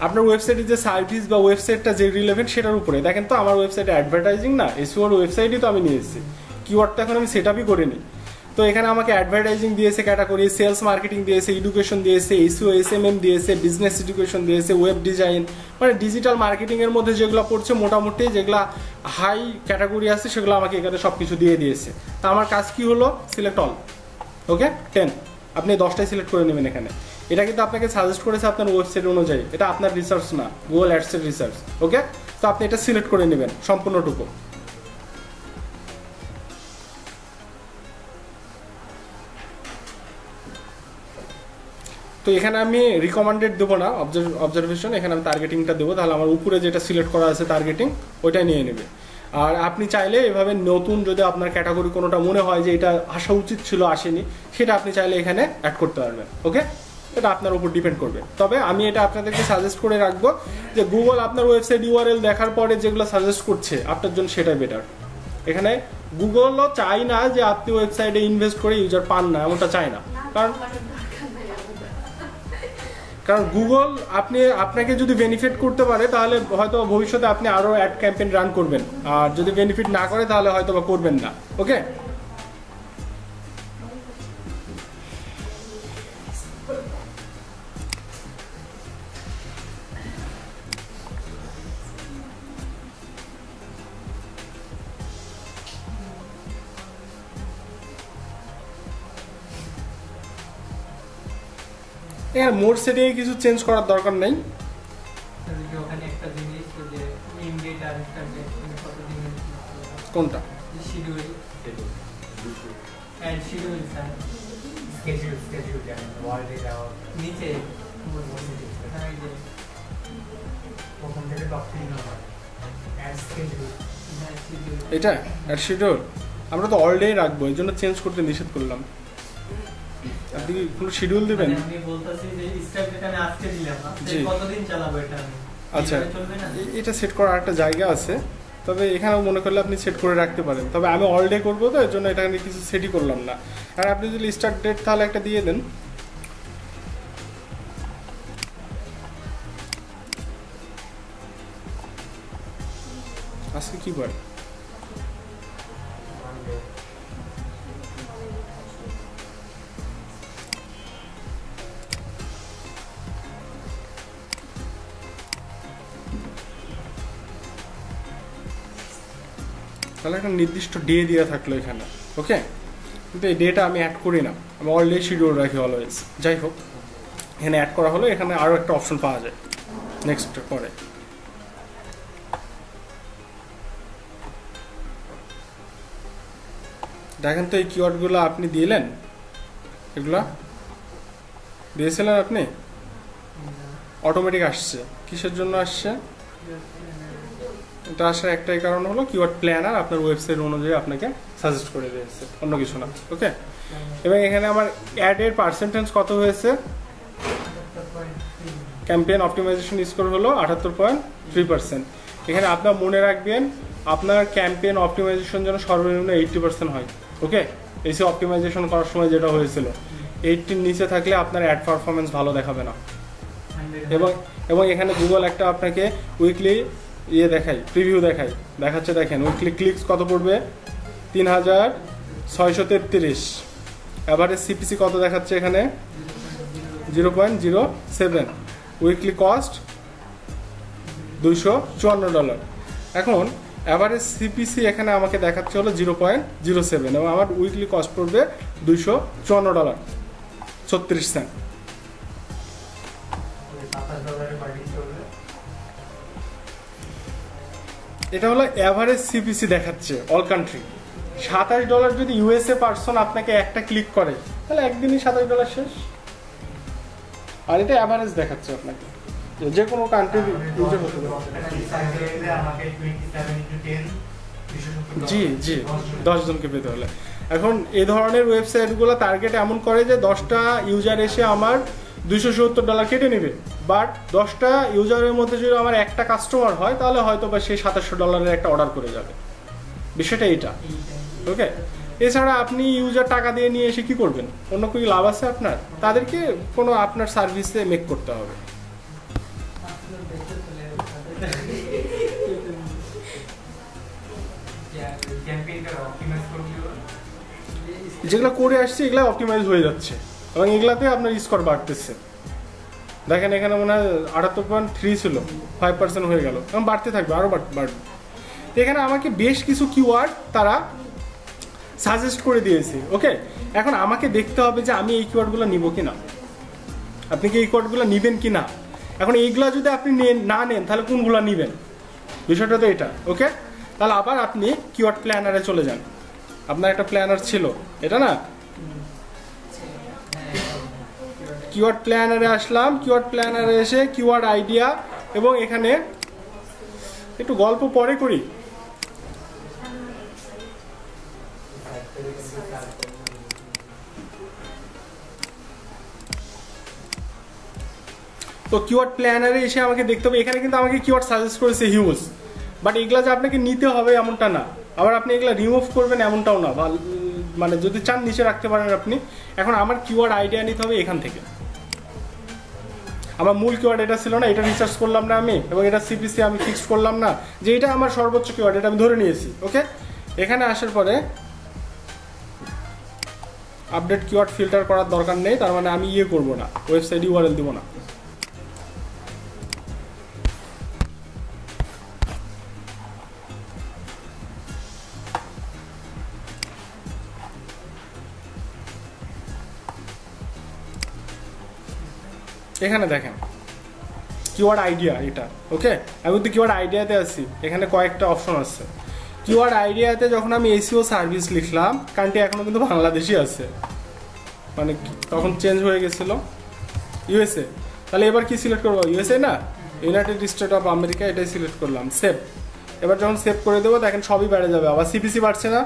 আপনার ওয়েবসাইটের যে সার্ভিস বা ওয়েবসাইটটা যে রিলেভেন্ট সেটার উপরে। দেখেন তো আমার ওয়েবসাইটে অ্যাডভার্টাইজিং না, এসইওর ওয়েবসাইটই তো আমি নিয়ে এসেছি, কিওয়ার্ড তো এখন আমি সেট আপই করিনি। তো এখানে আমাকে অ্যাডভার্টাইজিং দিয়েছে ক্যাটাগরি, সেলস মার্কেটিং দিয়েছে, এডুকেশন দিয়েছে, এসইও এসএমএম দিয়েছে, বিজনেস এডুকেশন দিয়েছে, ওয়েব ডিজাইন, মানে ডিজিটাল মার্কেটিং এর মধ্যে যেগুলো পড়ছে মোটামুটি যেগুলো হাই ক্যাটাগরি আছে সেগুলো আমাকে এখানে সব কিছু দিয়ে দিয়েছে। তা আমার কাজ কি হলো? Select all. ওকে, 10, আপনি 10টাই সিলেক্ট করে নেবেন এখানে। এটা কিন্তু আপনাকে সাজেস্ট করেছে আপনার ওয়েবসাইট অনুযায়ী, এটা আপনার রিসার্চ না, গুগল অ্যাডসের রিসার্চ। ওকে, তো আপনি এটা সিলেক্ট করে নেবেন সম্পূর্ণটুকু। তো এখানে আমি রিকমেন্ডেড দেবো না, অবজারভেশন, এখানে আমি টার্গেটিংটা দেবো। তাহলে আমার উপরে যেটা সিলেক্ট করা আছে টার্গেটিং, ওইটাই নিয়ে নেবে। আর আপনি চাইলে এভাবে নতুন যদি আপনার ক্যাটাগরি কোনোটা মনে হয় যে এটা আসা উচিত ছিল, আসেনি, সেটা আপনি চাইলে এখানে অ্যাড করতে পারবেন। ওকে, এটা আপনার উপর ডিপেন্ড করবে। তবে আমি এটা আপনাদেরকে সাজেস্ট করে রাখবো যে গুগল আপনার ওয়েবসাইট ইউআরএল দেখার পরে যেগুলো সাজেস্ট করছে আপনার জন্য সেটাই বেটার। এখানে গুগলও চাই না যে আপনি ওয়েবসাইটে ইনভেস্ট করে ইউজার পান না, এমনটা চাই না। কারণ গুগল আপনাকে যদি বেনিফিট করতে পারে তাহলে হয়তো ভবিষ্যতে আপনি আরো অ্যাড ক্যাম্পেইন রান করবেন, আর যদি বেনিফিট না করে তাহলে হয়তো বা করবেন না। ওকে, মোড সেটিংয়ে কিছু চেঞ্জ করার দরকার নেই। কোনটা? এটা অ্যাড শিডিউল আমরা তো অল ডে রাখবো, এই জন্য চেঞ্জ করতে নিষেধ করলাম। আপনি কি কোনো শিডিউল দিবেন? আমি বলতাছি যে স্টার্ট যেটা আমি আজকে দিলাম না, কতদিন চালাবো এটা আমি? আচ্ছা, এটা সেট করার একটা জায়গা আছে, তবে এখানেও মনে করলে আপনি সেট করে রাখতে পারেন। তবে আমি অল ডে করবো তো, এর জন্য এটা কিছু সেটই করলাম না। আর আপনি যদি স্টার্ট ডেট তাহলে একটা দিয়ে দেন। আজকে কি বার? তাহলে একটা নির্দিষ্ট ডে দেওয়া থাকলো এখানে, ওকে, কিন্তু এই ডেটা আমি অ্যাড করি না, আমি অলরেডি শিডিউল রাখি অলওয়েজ। যাই হোক, এখানে অ্যাড করা হলো, এখানে আরও একটা অপশন পাওয়া যায় নেক্সট পরে। দেখেন তো এই কিওয়ার্ডগুলো আপনি দিলেন, এগুলা দিয়েছিলেন আপনি, অটোমেটিক আসছে। কিসের জন্য আসছে? এটা আসার একটাই কারণ হলো কিওয়ার্ড প্ল্যানার আপনার ওয়েবসাইট অনুযায়ী আপনাকে সাজেস্ট করে দিয়েছে, অন্য কিছু না, ওকে। এবং এখানে আমার অ্যাডের পার্সেন্টেজ কত হয়েছে? ক্যাম্পেইন অপটিমাইজেশন স্কোর হলো 78.3%। এখানে আপনার মনে রাখবেন আপনার ক্যাম্পেইন অপটিমাইজেশন যেন সর্বনিম্ন 80% হয়, ওকে। এসি অপটিমাইজেশন করার সময় যেটা হয়েছিল 80-র নিচে থাকলে আপনার অ্যাড পারফরমেন্স ভালো দেখাবে না। এবং এখানে গুগল একটা আপনাকে উইকলি দেখাই, প্রিভিউ দেখাচ্ছে। দেখেন উইকলি ক্লিকস কত পড়বে? 3633। এভারেজ সিপিসি কত দেখাচ্ছে এখানে? 0.07। Weekly cost $254। এখন এভারেজ সিপিসি এখানে আমাকে দেখাচ্ছে হলো 0.07 এবং আমার উইকলি কস্ট পড়বে $254.36। এটা হলো এভারেজ সিপিসি দেখাচ্ছে অল কান্ট্রি। $27 যদি ইউএসএ পারসন আপনাকে একটা ক্লিক করে তাহলে একদিনই $27 শেষ। আর এটা এভারেজ দেখাচ্ছে আপনাকে, যে কোনো কান্ট্রির ইউজার হতে পারে। জি 10 জনকে পেতে হলে। এখন এই ধরনের ওয়েবসাইটগুলো টার্গেট এমন করে যে 10টা ইউজার এসে আমার $270 কেটে নেবে, বাট 10টা ইউজারের মধ্যে যদি আমার একটা কাস্টমার হয় তাহলে হয়তো বা সেই $2700 একটা অর্ডার করে যাবে। বিষয়টা এইটা, ওকে। এছাড়া আপনি ইউজার টাকা দিয়ে নিয়ে এসে কি করবেন? অন্য কোনো লাভ আছে আপনার? তাদেরকে কোনো আপনার সার্ভিসে মেক করতে হবে। যেগুলো করে আসছে এগুলো অপটিমাইজ হয়ে যাচ্ছে এবং এগুলাতে আপনার স্কোর বাড়তেছে। দেখেন এখানে মনে হয় 78.3 ছিল, 5% হয়ে গেল এবং বাড়তে থাকবে, আরও বাড়বে। এখানে আমাকে বেশ কিছু কিওয়ার্ড তারা সাজেস্ট করে দিয়েছে, ওকে। এখন আমাকে দেখতে হবে যে আমি এই কিওয়ার্ডগুলো নিব কি না। আপনি কি এই কিওয়ার্ডগুলো নিবেন কি না? এখন এইগুলা যদি আপনি না নেন তাহলে কোনগুলো নিবেন? বিষয়টা তো এটা, ওকে। তাহলে আবার আপনি কিওয়ার্ড প্ল্যানারে চলে যান। আপনার একটা প্ল্যানার ছিল, এটা না? কিওয়ার্ড প্ল্যানারে আসলাম, কিওয়ার্ড প্ল্যানারে এসে কিওয়ার্ড আইডিয়া, এবং এখানে একটু গল্প পরে করি। তো কিওয়ার্ড প্ল্যানারে এসে আমাকে দেখতে হবে, এখানে কিন্তু আমাকে কিওয়ার্ড সাজেস্ট করেছে হিউজ, বাট এগুলা যে আপনাকে নিতে হবে এমনটা না, আবার আপনি এগুলা রিমুভ করবেন এমনটাও না, মানে যদি চান নিচে রাখতে পারেন আপনি। এখন আমার কিওয়ার্ড আইডিয়া নিতে হবে এখান থেকে। আমার মূল কিওয়ার্ড এটা ছিল না, এটা রিসার্চ করলাম না আমি, এবং এটা সিপিসি আমি ফিক্স করলাম না যে এটা আমার সর্বোচ্চ কিওয়ার্ড, এটা আমি ধরে নিয়েছি, ওকে। এখানে আসার পরে আপডেট কিওয়ার্ড ফিল্টার করার দরকার নেই, তার মানে আমি করব না, ওয়েবসাইট ইউআরএল দিব না। এখানে দেখেন কিওয়ার্ড আইডিয়া, এটা ওকে। আমি কিন্তু কিওয়ার্ড আইডিয়াতে আছি, এখানে কয়েকটা অপশন আছে। কিওয়ার্ড আইডিয়াতে যখন আমি এসইও সার্ভিস লিখলাম, কান্ট্রি এখনো কিন্তু বাংলাদেশই আছে, মানে তখন চেঞ্জ হয়ে গেছিল ইউএসএ। তাহলে এবার কি সিলেক্ট করবো? ইউএসএ না, ইউনাইটেড স্টেট অফ আমেরিকা, এটাই সিলেক্ট করলাম, সেভ। এবার যখন সেভ করে দেবো দেখেন সবই বেড়ে যাবে, আবার সিপিসি বাড়ছে না,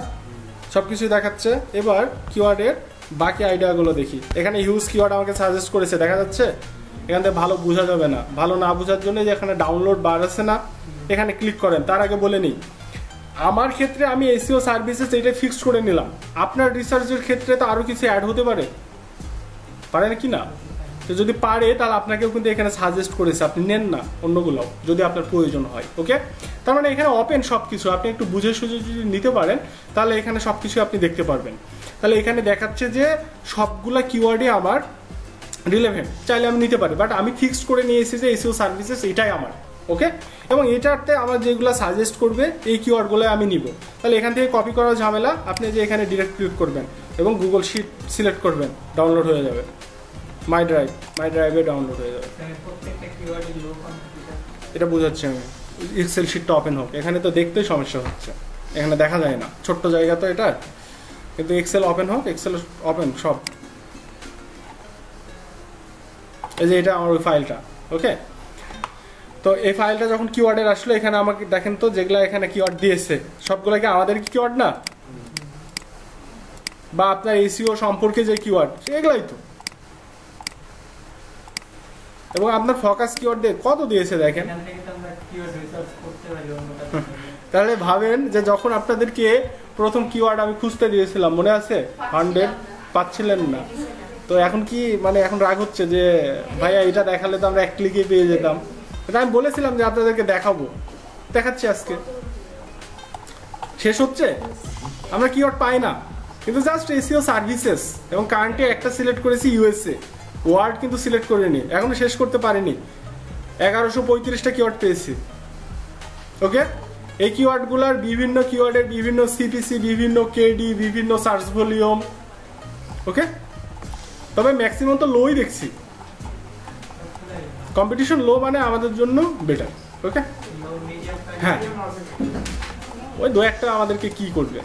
সব কিছুই দেখাচ্ছে। এবার কিওয়ার্ডের বাকি আইডিয়াগুলো দেখি। এখানে হিউজ কিওয়ার্ড আমাকে সাজেস্ট করেছে, দেখা যাচ্ছে। এখান থেকে ভালো বোঝা যাবে না, ভালো না বোঝার জন্য যে এখানে ডাউনলোড বার আছে না, এখানে ক্লিক করেন। তার আগে বলে নিই, আমার ক্ষেত্রে আমি এসইও সার্ভিসেস এটা ফিক্সড করে নিলাম। আপনার রিসার্চের ক্ষেত্রে তো আরও কিছু অ্যাড হতে পারে, পারে কি না? তো যদি পারে তাহলে আপনাকেও কিন্তু এখানে সাজেস্ট করেছে, আপনি নেন না অন্যগুলো যদি আপনার প্রয়োজন হয়। ওকে, তার মানে এখানে ওপেন সব কিছু, আপনি একটু বুঝে সুঝে যদি নিতে পারেন তাহলে এখানে সব কিছু আপনি দেখতে পারবেন। তাহলে এখানে দেখাচ্ছে যে সবগুলা কিওয়ার্ডই আমার রিলেভেন্ট, চাইলে আমি নিতে পারি, বাট আমি ফিক্সড করে নিয়েছি যে এসইও সার্ভিসেস এটাই আমার। ওকে, এবং এটাতে আমার যেগুলো সাজেস্ট করবে এই কিওয়ার্ডগুলো আমি নিব। তাহলে এখান থেকে কপি করার ঝামেলা, আপনি যে এখানে ডিরেক্ট ক্লিক করবেন এবং গুগল শিট সিলেক্ট করবেন, ডাউনলোড হয়ে যাবে, মাই ড্রাইভে ডাউনলোড হয়ে যাবে। এটা বোঝাচ্ছি আমি, এক্সেল শিটটা ওপেন হোক। এখানে তো দেখতেই সমস্যা হচ্ছে, এখানে দেখা যায় না, ছোট্ট জায়গা তো এটা, কিন্তু এক্সেল ওপেন হোক, এক্সেল ওপেন সব। এই যে এটা আমার ওই ফাইলটা। ওকে, তো এই ফাইলটা যখন কিওয়ার্ডের আসলো, এখানে আমাকে দেখেন তো যেগুলা এখানে কিওয়ার্ড দিয়েছে সবগুলো কি আমাদের কিওয়ার্ড না, বা আপনার এসইও সম্পর্কে যে কিওয়ার্ড এগুলাই তো। এবং আপনার ফোকাস কিওয়ার্ড দিয়ে কত দিয়েছে দেখেন। তাহলে ভাবেন যে যখন আপনাদেরকে প্রথম কিওয়ার্ড আমি খুঁজতে দিয়েছিলাম, মনে আছে 100 পাচ্ছিলেন না, তো এখন কি মানে এখন রাগ হচ্ছে যে ভাইয়া এটা দেখালে তো আমরা এক ক্লিকে পেয়ে যেতাম। এটা আমি বলেছিলাম যে আপনাদেরকে দেখাবো, দেখাচ্ছি আজকে। শেষ হচ্ছে, আমরা কিওয়ার্ড পাই না, কিন্তু জাস্ট এসইও সার্ভিসেস এবং কারেন্টে একটা সিলেক্ট করেছি ইউএসএ, ওয়ার্ড কিন্তু সিলেক্ট করিনি, এখনো শেষ করতে পারিনি। 1135টা কিওয়ার্ড পেয়েছি। ওকে, এই কিওয়ার্ডগুলোর বিভিন্ন কিওয়ার্ডের বিভিন্ন সিপিসি, বিভিন্ন কেডি, বিভিন্ন সার্চ ভলিউম। ওকে, তবে ম্যাক্সিমাম তো লোই দেখছি, কম্পিটিশন লো মানে আমাদের জন্য বেটার। ওকে, হ্যাঁ, ওই দু একটা আমাদেরকে কি করবে।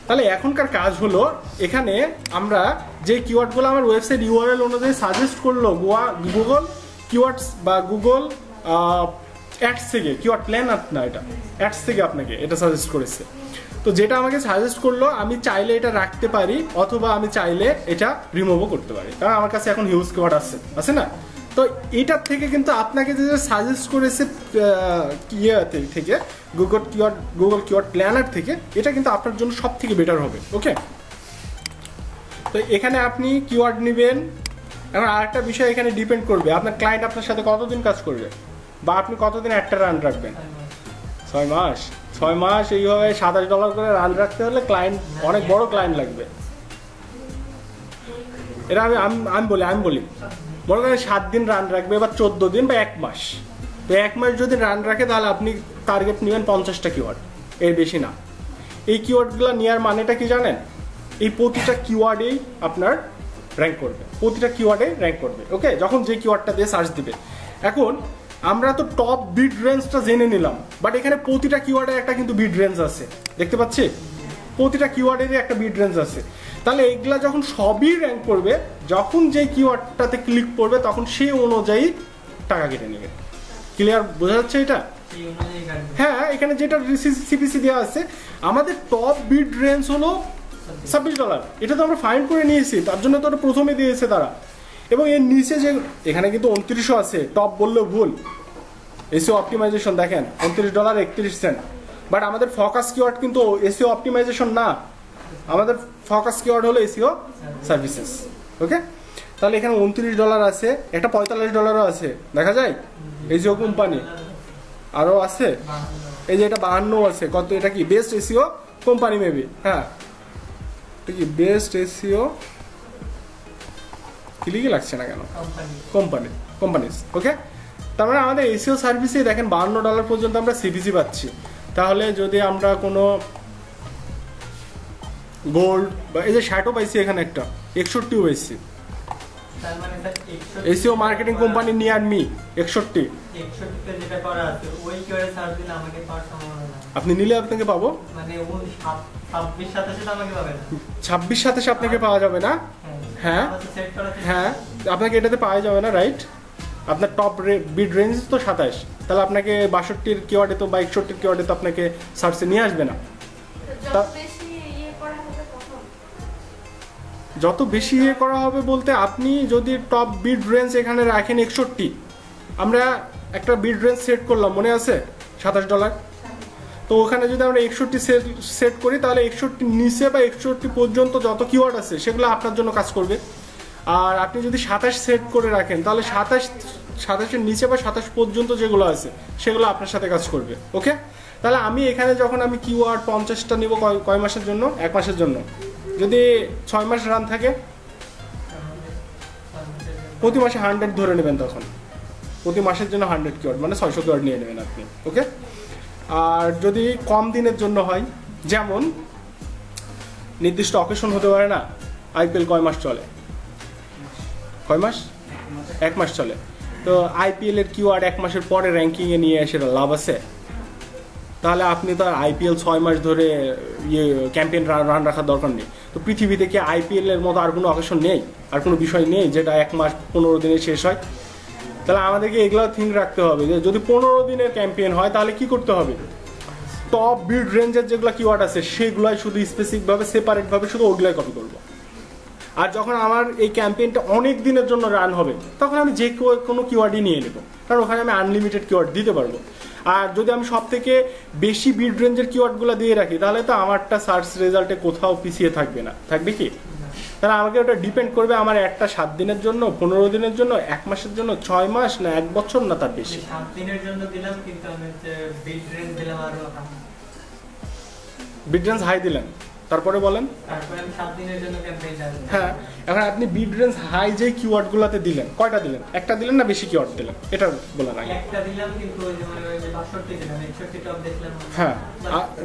তাহলে এখনকার কাজ হলো, এখানে আমরা যে কিওয়ার্ডগুলো আমার ওয়েবসাইট ইউআরএল অনুযায়ী সাজেস্ট করলো গুগল কিওয়ার্ডস বা গুগল অ্যাডস থেকে, কিওয়ার্ড প্ল্যানার না, এটা অ্যাডস থেকে আপনাকে এটা সাজেস্ট করেছে। তো যেটা আমাকে সাজেস্ট করলো আমি চাইলে এটা রাখতে পারি, অথবা আমি চাইলে এটা রিমুভও করতে পারি, কারণ আমার কাছে এখন হিউজ কিওয়ার্ড আছে না। তো এটার থেকে কিন্তু আপনাকে যে সাজেস্ট করেছে থেকে গুগল কিওয়ার্ড প্ল্যানার থেকে, এটা কিন্তু আপনার জন্য সব থেকে বেটার হবে। ওকে, তো এখানে আপনি কিওয়ার্ড নেবেন। এখন আরেকটা বিষয় এখানে ডিপেন্ড করবে আপনার ক্লায়েন্ট আপনার সাথে কতদিন কাজ করবে, বা আপনি কতদিন একটা রান রাখবেন। 6 মাস এইভাবে $27 করে রান রাখতে হলে ক্লায়েন্ট অনেক বড় ক্লায়েন্ট লাগবে। এটা আমি বলি মনে করেন 7 দিন রান রাখবে, বা 14 দিন, বা 1 মাস। তো 1 মাস যদি রান রাখে তাহলে আপনি টার্গেট নেবেন 50টা কিওয়ার্ড, এর বেশি না। এই কিওয়ার্ডগুলো নেওয়ার মানেটা কি জানেন, এই প্রতিটা কিওয়ার্ডেই আপনার র্যাঙ্ক করবে, প্রতিটা কিওয়ার্ডে র্যাঙ্ক করবে। ওকে, যখন যে কিওয়ার্ডটা দিয়ে সার্চ দিবে। এখন আমরা তো টপ বিড রেঞ্জটা জেনে নিলাম, বাট এখানে প্রতিটা কিওয়ার্ডের একটা কিন্তু বিড রেঞ্জ আছে, দেখতে পাচ্ছি প্রতিটা কিওয়ার্ডেরই একটা বিড রেঞ্জ আছে। তাহলে এইগুলা যখন সবই র্যাঙ্ক করবে, যখন যে কিওয়ার্ডটাতে ক্লিক করবে তখন সেই অনুযায়ী টাকা কেটে নেবে। ক্লিয়ার, বোঝা যাচ্ছে এটা? হ্যাঁ, এখানে যেটা সিপিসি দেওয়া আছে, আমাদের টপ বিড রেঞ্জ হলো $26, এটা তো আমরা ফাইন্ড করে নিয়েছি, তার জন্য তো ওটা প্রথমে দিয়েছে তারা। এবং এর নিচে যে এখানে কিন্তু 2900 আছে, টপ বললেও ভুল। এসইও অপটিমাইজেশন দেখেন $29.31, বাট আমাদের ফোকাস কিওয়ার্ড কিন্তু এসইও অপটিমাইজেশন না, আমাদের ফোকাস কিওয়ার্ড হলো এসইও সার্ভিসেস। ওকে, তাহলে এখানে $29 আছে, একটা $45 আছে, দেখা যায় এসইও কোম্পানি আরো আছে, এই যে এটা 52 আছে। কত, এটা কি বেস্ট এসইও কোম্পানি মেবি, হ্যাঁ কি বেস্ট এসইও ক্লিকই লাগছে না কেন, কোম্পানিজ। ওকে, তার মানে আমাদের এসইও সার্ভিসে দেখেন $52 পর্যন্ত আমরা সিপিসি পাচ্ছি। তাহলে যদি আমরা কোনো গোল্ড বা এই যে শার্টও পাইছি, এখানে একটা 61 পাইছি, SEO marketing company near me 61। আপনি নিলে আপনাকে পাবো, 26 27 আপনাকে পাওয়া যাবে না। হ্যাঁ হ্যাঁ, আপনাকে এটাতে পাওয়া যাবে না, রাইট? আপনার টপ বিড রেঞ্জ তো 27, তাহলে আপনাকে 62 কিওয়ার্ডে তো বা 61 কিওয়ার্ডে তো আপনাকে সার্চে নিয়ে আসবে না। যত বেশি ইয়ে করা হবে বলতে, আপনি যদি টপ বিড রেঞ্জ এখানে রাখেন 61, আমরা একটা বিড রেঞ্জ সেট করলাম, মনে আছে $27, তো ওখানে যদি আমরা 61 সেট করি তাহলে 61 নিচে বা 61 পর্যন্ত যত কিওয়ার্ড আছে সেগুলো আপনার জন্য কাজ করবে। আর আপনি যদি 27 সেট করে রাখেন তাহলে 27-এর নিচে বা 27 পর্যন্ত যেগুলো আছে সেগুলো আপনার সাথে কাজ করবে। ওকে, তাহলে আমি এখানে যখন আমি কিওয়ার্ড 50টা নিব কয় মাসের জন্য? 1 মাসের জন্য। যদি 6 মাস রান থাকে প্রতি মাসে 100 ধরে নেবেন, তখন প্রতি মাসের জন্য 100 কিওয়ার্ড মানে 600 কিওয়ার্ড নিয়ে নেবেন আপনি। ওকে, আর যদি কম দিনের জন্য হয়, যেমন নির্দিষ্ট অকেশন হতে পারে না, আইপিএল কয় মাস চলে? কয় মাস? 1 মাস চলে। তো আইপিএল এর কিওয়ার্ড 1 মাসের পরে র্যাঙ্কিংয়ে নিয়ে এসে লাভ আছে? তাহলে আপনি তো আইপিএল 6 মাস ধরে ক্যাম্পেইন রান রাখার দরকার নেই। তো পৃথিবীতে কি আইপিএল এর মতো আর কোনো অকেশন নেই, আর কোনো বিষয় নেই যেটা 1 মাস 15 দিনে শেষ হয়? তাহলে আমাদেরকে এগুলো থিঙ্ক রাখতে হবে যে যদি 15 দিনের ক্যাম্পেইন হয় তাহলে কি করতে হবে? টপ বিড রেঞ্জের যেগুলো কিওয়ার্ড আছে সেগুলোই শুধু স্পেসিফিকভাবে সেপারেটভাবে শুধু ওগুলাই কপি করবো। আর যখন আমার এই ক্যাম্পেইনটা অনেক দিনের জন্য রান হবে তখন আমি যে কোনো কিওয়ার্ডই নিয়ে নেব, কারণ ওখানে আমি আনলিমিটেড কিওয়ার্ড দিতে পারবো। আর যদি আমি সব থেকে বেশি বিড রেঞ্জের কিওয়ার্ডগুলো দিয়ে রাখি তাহলে তো আমারটা সার্চ রেজাল্টে কোথাও পিছিয়ে থাকবে না, থাকবে কি? তাহলে আমাকে ওটা ডিপেন্ড করবে আমার একটা 7 দিনের জন্য, 15 দিনের জন্য, 1 মাসের জন্য, 6 মাস না 1 বছর না তার বেশি। 7 দিনের জন্য দিলাম কিন্তু আমি বিড রেঞ্জ দিলাম আরো বিড রেঞ্জ হাই দিলেন, তারপরে বলেন। তারপরে আমি 7 দিনের জন্য ক্যাম্পেইন চালাবো। হ্যাঁ, এখন আপনি বিড রেঞ্জ হাই যে কিওয়ার্ডগুলোতে দিলেন, কয়টা দিলেন? একটা দিলেন না বেশি কিওয়ার্ড দিলেন? এটা বলেন আগে। একটা দিলাম কিন্তু ওই যে 62 দিলাম, 61 টপ দেখলাম। হ্যাঁ,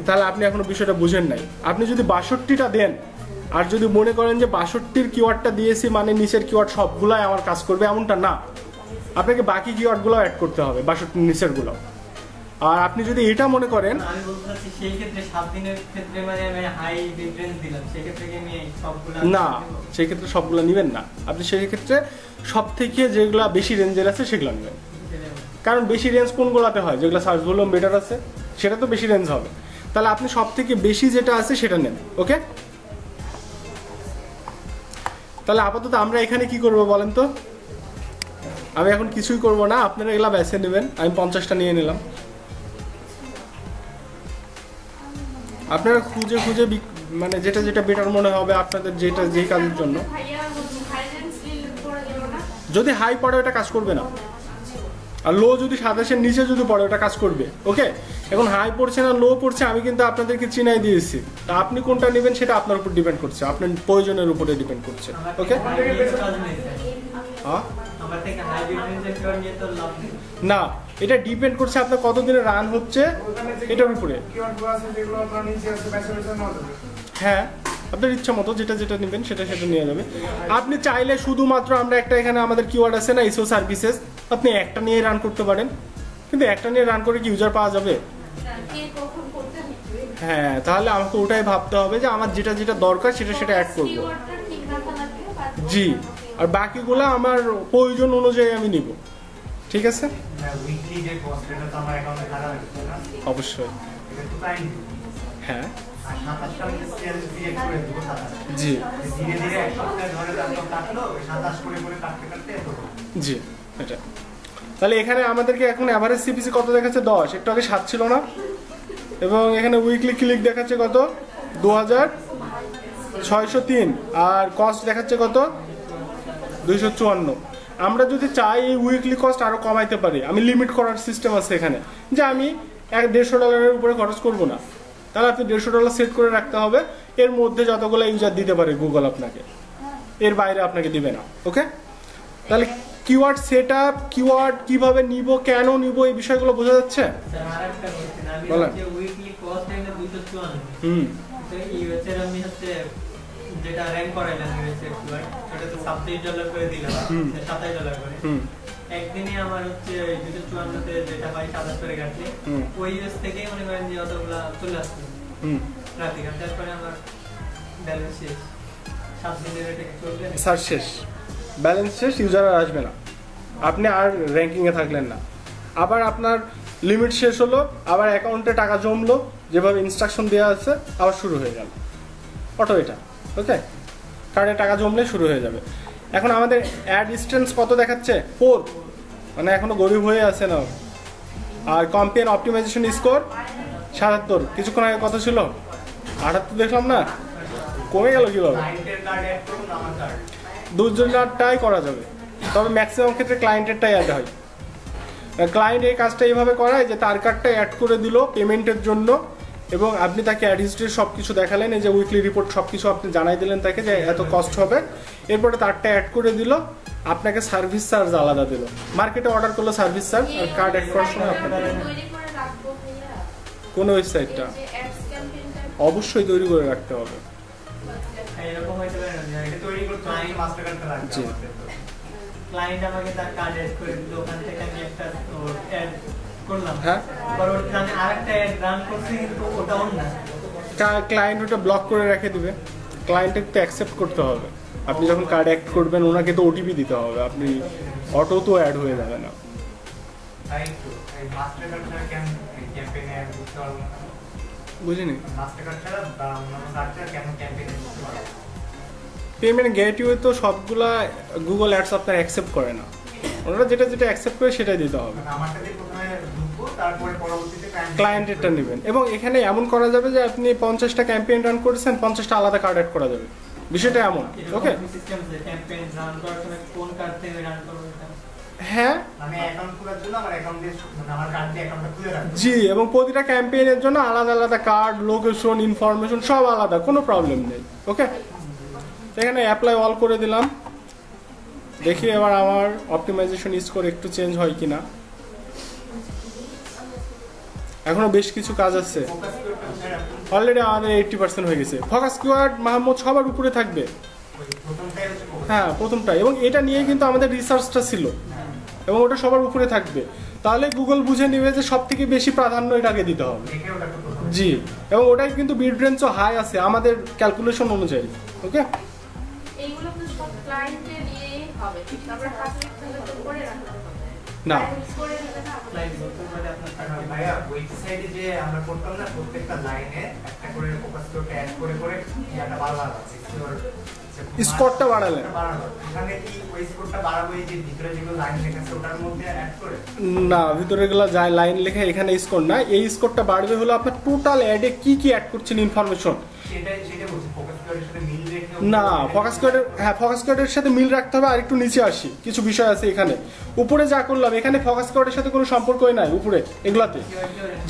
তাহলে আপনি এখনো বিষয়টা বুঝেন নাই। আপনি যদি 62টা দেন আর যদি মনে করেন যে 62-র কিওয়ার্ডটা দিয়েছি মানে নিচের কিওয়ার্ড সবগুলাই আমার কাজ করবে, এমনটা না। আপনাকে বাকি কিওয়ার্ডগুলো অ্যাড করতে হবে, 62 নিচেরগুলো। আর আপনি যদি এটা মনে করেন, আমি বলতে চাচ্ছি সেই ক্ষেত্রে 7 দিনের ক্ষেত্রে মানে আমি হাই বিড রেঞ্জ দিলাম, সেই ক্ষেত্রে কি আমি সবগুলো না, সেই ক্ষেত্রে সবগুলো নেবেন না। আপনি সেই ক্ষেত্রে সব থেকে যেগুলো বেশি রেঞ্জের আছে সেগুলো নেবেন, কারণ বেশি রেঞ্জ কোনগুলোতে হয়? যেগুলো সার্চ ভলিউম বেটার আছে সেটা তো বেশি রেঞ্জ হবে। তাহলে আপনি সব থেকে বেশি যেটা আছে সেটা নেন। ওকে, তাহলে আপাতত আমরা এখানে কি করব বলেন তো? আমি এখন কিছুই করব না, আপনারা এগুলা বেছে নেবেন। আমি 50টা নিয়ে নিলাম। আপনারা খুঁজে খুঁজে মানে যেটা যেটা বেটার মনে হবে আপনাদের, যেটা যেই কাজের জন্য। যদি হাই পড়ে ওটা কাজ করবে না, আর লো যদি 27-এর নিচে যদি পড়ে ওটা কাজ করবে। ওকে, এখন হাই পড়ছে না লো পড়ছে আমি কিন্তু আপনাদেরকে চিনাই দিয়েছি। তা আপনি কোনটা নেবেন সেটা আপনার উপর ডিপেন্ড করছে, আপনার প্রয়োজনের উপরে ডিপেন্ড করছে। ওকে, না, এটা ডিপেন্ড করছে আপনার কতদিনে রান হচ্ছে এটার উপরে। হ্যাঁ, আপনার ইচ্ছা মতো যেটা যেটা নেবেন সেটা সেটা নিয়ে যাবে। আপনি চাইলে শুধুমাত্র আমরা একটা এখানে আমাদের কিওয়ার্ড আছে না, এসও সার্ভিসেস, আপনি একটা নিয়ে রান করতে পারেন। কিন্তু একটা নিয়ে রান করে কি ইউজার পাওয়া যাবে? হ্যাঁ, তাহলে আমাকে ওটাই ভাবতে হবে যে আমার যেটা যেটা দরকার সেটা সেটা অ্যাড করবো। জি, আর বাকিগুলো আমার প্রয়োজন অনুযায়ী আমি নিব। ঠিক আছে, অবশ্যই। হ্যাঁ, জি জি, এটা তাহলে এখানে আমাদেরকে এখন এভারেজ সিপিসি কত দেখাচ্ছে? 10। একটু আগে 7 ছিল না? এবং এখানে উইকলি ক্লিক দেখাচ্ছে কত? 2603। আর কস্ট দেখাচ্ছে কত? 254। আমরা যদি চাই এই উইকলি কস্ট আরো কমাইতে পারি, আমি লিমিট করার সিস্টেম আছে এখানে, যে আমি $150 উপরে খরচ করব না। তাহলে আপনি $150 সেট করে রাখতে হবে, এর মধ্যে যতগুলো ইউজার দিতে পারে গুগল আপনাকে, এর বাইরে আপনাকে দিবে না। ওকে, তাহলে কিওয়ার্ড সেটআপ, কিওয়ার্ড কিভাবে নিব, কেন নিব, এই বিষয়গুলো বোঝা যাচ্ছে? বলেন। যেটা র‍্যাঙ্ক করাইলাম ইউএসএ কিওয়ার্ড, সেটা তো $27 করে দিলাম, $27 করে। একদিনে আমার হচ্ছে 254 তে যেটা পাই 27 করে কাটলে ওই ইউএস থেকে মনে করেন যে অতগুলা চলে আসছে রাতে কাটার পরে আমার ব্যালেন্স শেষ। 7 দিনের এটা চলবে না, স্যার শেষ, ব্যালেন্স শেষ, ইউজার আর আসবে না, আপনি আর র‍্যাঙ্কিং এ থাকলেন না। আবার আপনার লিমিট শেষ হলো, আবার অ্যাকাউন্টে টাকা জমলো, যেভাবে ইনস্ট্রাকশন দেওয়া আছে আবার শুরু হয়ে গেল অটো এটা। ওকে, কার্ডে টাকা জমলে শুরু হয়ে যাবে। এখন আমাদের অ্যাড ডিস্টেন্স কত দেখাচ্ছে? 4, মানে এখনো গরিব হয়ে আছে না। আর কম্পেন অপটিমাইজেশন স্কোর 77, কিছুক্ষণ আগে কত ছিল? 78 দেখলাম না, কমে গেল কিভাবে? দুজনেরটাই করা যাবে, তবে ম্যাক্সিমাম ক্ষেত্রে ক্লায়েন্টেরটাই অ্যাড হয়। ক্লায়েন্ট এই কাজটা এইভাবে করায় যে তার কার্ডটা অ্যাড করে দিল পেমেন্টের জন্য, এবং আপনি তাকে অ্যাড হিস্ট্রি সব কিছু দেখালেন, এই যে উইকলি রিপোর্ট সব কিছু আপনি জানাই দিলেন তাকে যে এত কস্ট হবে, এরপরে তারটা অ্যাড করে দিল, আপনাকে সার্ভিস চার্জ আলাদা দিল। মার্কেটে অর্ডার করলো সার্ভিস চার্জ, আর কার্ড অ্যাড করার সময় আপনাকে কোন ওয়েবসাইটটা অবশ্যই তৈরি করে রাখতে হবে। এরকম হইতে পারে না যে তৈরি করতে ক্লায়েন্ট মাস্টার কার্ডটা লাগবে আমাদের, তো ক্লায়েন্ট আমাকে তার কার্ড অ্যাড করে দিল, ওখান থেকে আমি একটা অ্যাড করলাম, হ্যাঁ পরবর্তীতে আমি আরেকটা অ্যাড রান করছি, কিন্তু ওটা অন্য না, ক্লায়েন্ট ওটা ব্লক করে রেখে দিবে। ক্লায়েন্টকে তো অ্যাকসেপ্ট করতে হবে, আপনি যখন কার্ড অ্যাড করবেন ওনাকে তো ওটিপি দিতে হবে, আপনি অটো তো অ্যাড হয়ে যাবে না। তাই তো এই মাস্টার কার্ড ছাড়া কেন ক্যাম্পেইনে অ্যাড করতে পারবো না? বুঝিনি মাস্টার কার্ড ছাড়া বা অন্যান্য কার্ড ছাড়া কেন ক্যাম্পেইনে করতে পারবো? পেমেন্ট গেটওয়ে তো সবগুলা গুগল অ্যাডস আপনার অ্যাকসেপ্ট করে না, ওনারা যেটা যেটা অ্যাকসেপ্ট করে সেটাই দিতে হবে। মানে আমারটা দিয়ে প্রথমে ঢুকবো, তারপরে পরবর্তীতে ক্লায়েন্টেরটা নেবেন, এবং এখানে এমন করা যাবে যে আপনি 50টা ক্যাম্পেইন রান করেছেন, 50টা আলাদা কার্ড অ্যাড করা যাবে, বিষয়টা এমন। ওকে, সিস্টেম আছে ক্যাম্পেইন রান করার সময় কোন কার্ড থেকে রান করব এটা, হ্যাঁ আমি অ্যাকাউন্ট খোলার জন্য আমার অ্যাকাউন্ট দিয়ে মানে আমার কার্ড দিয়ে অ্যাকাউন্টটা খুলে রাখবো। জি, এবং প্রতিটা ক্যাম্পেইনের জন্য আলাদা আলাদা কার্ড, লোকেশন, ইনফরমেশন সব আলাদা, কোনো প্রবলেম নেই। ওকে, এখানে অ্যাপ্লাই অল করে দিলাম, দেখি এবার আমার অপটিমাইজেশন স্কোর একটু চেঞ্জ হয় কিনা। এখনো বেশ কিছু কাজ আছে, ফোকাস কিওয়ার্ডটা কোথায় রাখবো? অলরেডি আমাদের 80% হয়ে গেছে। ফোকাস কিওয়ার্ড মাহমুদ সবার উপরে থাকবে, ওই প্রথমটাই হচ্ছে ফোকাস। হ্যাঁ প্রথমটা, এবং এটা নিয়ে কিন্তু আমাদের রিসার্চটা ছিল, এবং ওটা সবার উপরে থাকবে। তাহলে গুগল বুঝে নেবে যে সব থেকে বেশি প্রাধান্য এটাকে দিতে হবে। দেখে ওটা তো প্রথমে। জি, এবং ওটাই কিন্তু বিড রেঞ্জও হাই আছে আমাদের ক্যালকুলেশন অনুযায়ী। ওকে, এইগুলো তো সব ক্লায়েন্টে দিয়েই হবে, তারপরে পাবলিক থেকে তো করে রাখতে হবে না করে দিলে না ক্লায়েন্ট বলতে পারে আপনার আর কার্ড ভাইয়া ওয়েবসাইটে যে আমরা করতাম না প্রত্যেকটা লাইনে একটা করে ফোকাস কিওয়ার্ডটা অ্যাড করে করে ইয়াটা বাড়ানো আছে স্কোরটা বাড়ালেন। বাড়ানো। এখানে কি ওই স্কোরটা বাড়াবো এই যে ভিতরে যেগুলো লাইন লেখা আছে ওটার মধ্যে অ্যাড করে? না, ভিতরে গুলো যায় লাইন লেখা, এখানে স্কোর না। এই স্কোরটা বাড়বে হলো আপনার টোটাল অ্যাডে কি কি অ্যাড করছেন ইনফরমেশন। সেটা বলছি ফোকাস কিওয়ার্ডের সাথে মিল রেখে না, ফোকাস কিওয়ার্ডের, হ্যাঁ ফোকাস কিওয়ার্ডের সাথে মিল রাখতে হবে। আর একটু নিচে আসি, কিছু বিষয় আছে এখানে। উপরে যা করলাম এখানে ফোকাস কিওয়ার্ডের সাথে কোনো সম্পর্কই নাই উপরে এগুলাতে,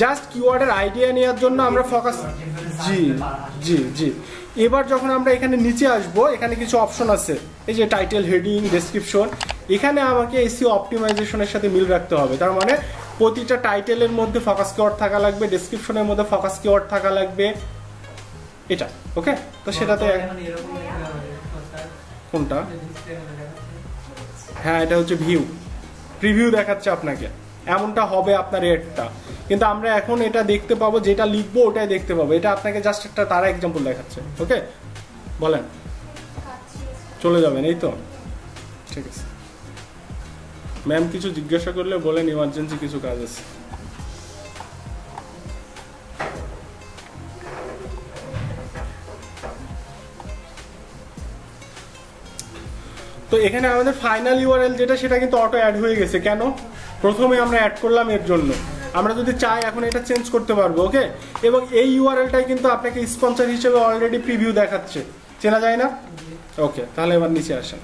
জাস্ট কিওয়ার্ডের আইডিয়া নেওয়ার জন্য আমরা ফোকাস। জি জি জি, এবার যখন আমরা এখানে নিচে আসবো, এখানে কিছু অপশন আছে, এই যে টাইটেল, হেডিং, ডেসক্রিপশন। এখানে আমাকে এসইও অপটিমাইজেশনের সাথে মিল রাখতে হবে। তার মানে প্রতিটা টাইটেলের মধ্যে ফোকাস কিওয়ার্ড থাকা লাগবে, ডেসক্রিপশনের মধ্যে ফোকাস কিওয়ার্ড থাকা লাগবে, এটা। ওকে, তো সেটাতে এখন এরকম লেখা হবে স্যার, কোনটা? ডিসপ্লে মধ্যে দেখাচ্ছে। হ্যাঁ, এটা হচ্ছে ভিউ, প্রিভিউ দেখাচ্ছে আপনাকে, এমনটা হবে আপনার এডটা। কিন্তু আমরা এখন এটা দেখতে পাবো, যেটা লিখবো ওটাই দেখতে পাবো। এটা আপনাকে জাস্ট একটা তারা এক্সাম্পল দেখাচ্ছে। ওকে, বলেন, চলে যাবেন এই তো? ঠিক আছে ম্যাম, কিছু জিজ্ঞাসা করলে বলেন, ইমার্জেন্সি কিছু কাজ আছে। তো এখানে আমাদের ফাইনাল ইউআরএল যেটা, সেটা কিন্তু অটো অ্যাড হয়ে গেছে। কেন? প্রথমে আমরা অ্যাড করলাম এর জন্য। আমরা যদি চাই এখন এটা চেঞ্জ করতে পারবো। ওকে, এবং এই ইউআরএলটাই কিন্তু আপনাকে স্পন্সর হিসেবে অলরেডি প্রিভিউ দেখাচ্ছে, চেনা যায় না? ওকে, তাহলে এবার নিচে আসেন।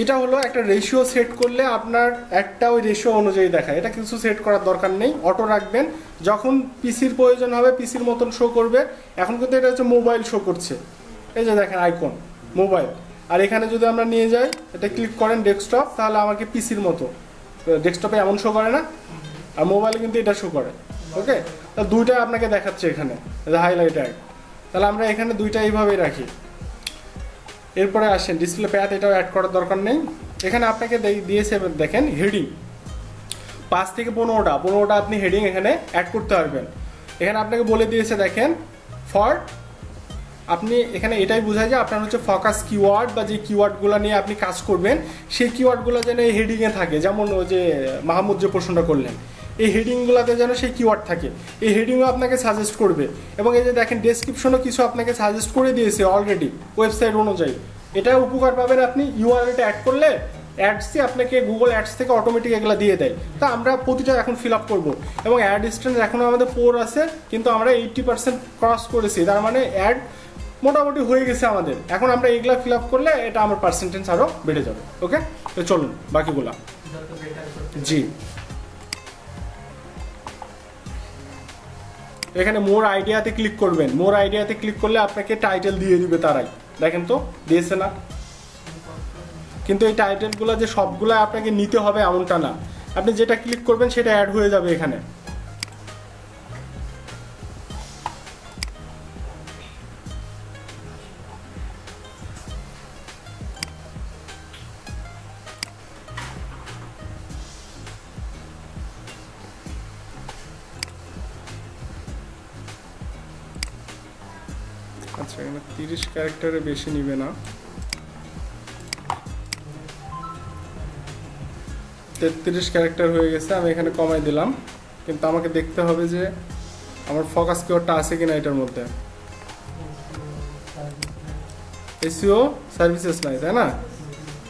এটা হলো একটা রেশিও সেট করলে আপনার একটা ওই রেশিও অনুযায়ী দেখায়। এটা কিছু সেট করার দরকার নেই, অটো রাখবেন। যখন পিসির প্রয়োজন হবে পিসির মতন শো করবে। এখন কিন্তু এটা হচ্ছে মোবাইল শো করছে, এই যে দেখেন আইকন মোবাইল। আর এখানে যদি আমরা নিয়ে যাই, এটা ক্লিক করেন ডেস্কটপ, তাহলে আমাকে পিসির মতো, ডেস্কটপে এমন শো করে না, আর মোবাইলে কিন্তু এটা শো করে। ওকে, তা দুইটা আপনাকে দেখাচ্ছে এখানে হাইলাইট অ্যাড। তাহলে আমরা এখানে দুইটা এইভাবেই রাখি। এরপরে আসেন ডিসপ্লে প্যাথ, এটাও অ্যাড করার দরকার নেই। এখানে আপনাকে দিয়েছে দেখেন হেডিং 5 থেকে 15টা আপনি হেডিং এখানে অ্যাড করতে পারবেন। এখানে আপনাকে বলে দিয়েছে দেখেন ফর, আপনি এখানে এটাই বোঝায় যে আপনার হচ্ছে ফোকাস কিওয়ার্ড বা যে কিওয়ার্ডগুলো নিয়ে আপনি কাজ করবেন সেই কিওয়ার্ডগুলো যেন এই হেডিংয়ে থাকে। যেমন ওই যে মাহমুদ যে প্রশ্নটা করলেন, এই হেডিংগুলোতে যেন সেই কিওয়ার্ড থাকে, এই হেডিংও আপনাকে সাজেস্ট করবে। এবং এই যে দেখেন ডেসক্রিপশনও কিছু আপনাকে সাজেস্ট করে দিয়েছে অলরেডি ওয়েবসাইট অনুযায়ী। এটা উপকার পাবেন আপনি ইউআরএলটা অ্যাড করলে, অ্যাডসই আপনাকে গুগল অ্যাডস থেকে অটোমেটিক এগুলো দিয়ে দেয়। তা আমরা প্রতিটা এখন ফিল আপ করবো। এবং অ্যাড ডিস্টেন্স এখনও আমাদের 4 আছে, কিন্তু আমরা 80% ক্রস করেছি। তার মানে অ্যাড মোটামুটি হয়ে গেছে আমাদের। এখন আমরা এইগুলা ফিল আপ করলে এটা আমার পার্সেন্টেজ আরও বেড়ে যাবে। ওকে, তো চলুন বাকিগুলা। যত বেটার করতে জি, এখানে মোর আইডিয়াতে ক্লিক করবেন। মোর আইডিয়াতে ক্লিক করলে আপনাকে টাইটেল দিয়ে দিবে তারাই। দেখেন তো দিয়েছে না? কিন্তু এই টাইটেলগুলো যে সবগুলো আপনাকে নিতে হবে এমনটা না, আপনি যেটা ক্লিক করবেন সেটা অ্যাড হয়ে যাবে এখানে। আচ্ছা, এখানে 30 ক্যারেক্টারে বেশি নিবে না, 33 ক্যারেক্টার হয়ে গেছে। আমি এখানে কমাই দিলাম, কিন্তু আমাকে দেখতে হবে যে আমার ফোকাস কিওয়ার্ডটা আছে কিনা এটার মধ্যে। এসইও সার্ভিসেস নাই, তাই না?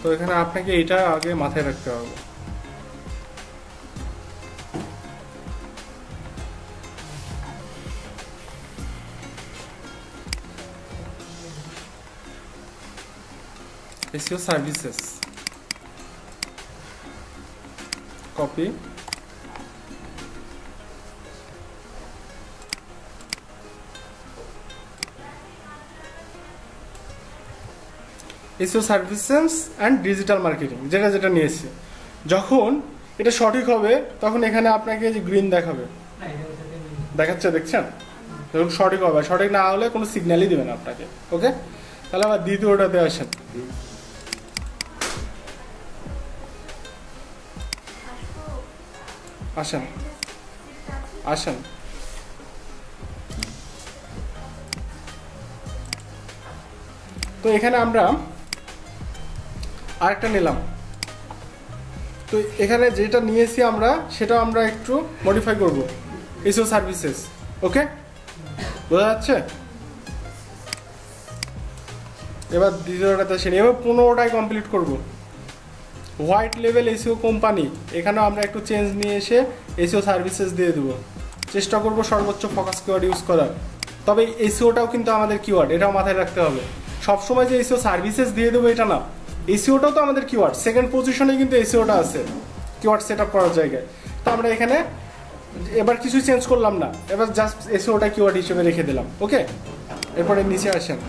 তো এখানে আপনাকে এটা আগে মাথায় রাখতে হবে। SEO services, copy, SEO services and digital marketing, যেটা যেটা নিয়েছি। যখন এটা সঠিক হবে তখন এখানে আপনাকে যে গ্রিন দেখাবে, দেখাচ্ছে, দেখছেন? যখন সঠিক হবে, সঠিক না হলে কোনো সিগন্যালই দেবে না আপনাকে। ওকে, তাহলে আবার দ্বিতীয়টাতে আসেন। আসেন আসেন তো এখানে আমরা আরেকটা নিলাম। তো এখানে যেটা নিয়েছি আমরা সেটা আমরা একটু মডিফাই করব, এসইও সার্ভিসেস। ওকে, বোঝা যাচ্ছে? এবার দ্বিতীয়টাতে আসেন। এবার 15টাই কমপ্লিট করব। হোয়াইট লেভেল এসইও কোম্পানি, এখানেও আমরা একটু চেঞ্জ নিয়ে এসে এসইও সার্ভিসেস দিয়ে দেবো। চেষ্টা করব সর্বোচ্চ ফোকাস কিওয়ার্ড ইউজ করার। তবে এসইওটাও কিন্তু আমাদের কিওয়ার্ড, এটাও মাথায় রাখতে হবে। সবসময় যে এসইও সার্ভিসেস দিয়ে দেবো এটা না, এসইওটাও তো আমাদের কিওয়ার্ড। সেকেন্ড পজিশনে কিন্তু এসইওটা আছে কিওয়ার্ড সেট আপ করার জায়গায়। তো আমরা এখানে এবার কিছুই চেঞ্জ করলাম না, এবার জাস্ট এসইওটা কিওয়ার্ড হিসেবে রেখে দিলাম। ওকে, এরপরে নিচে আসেন।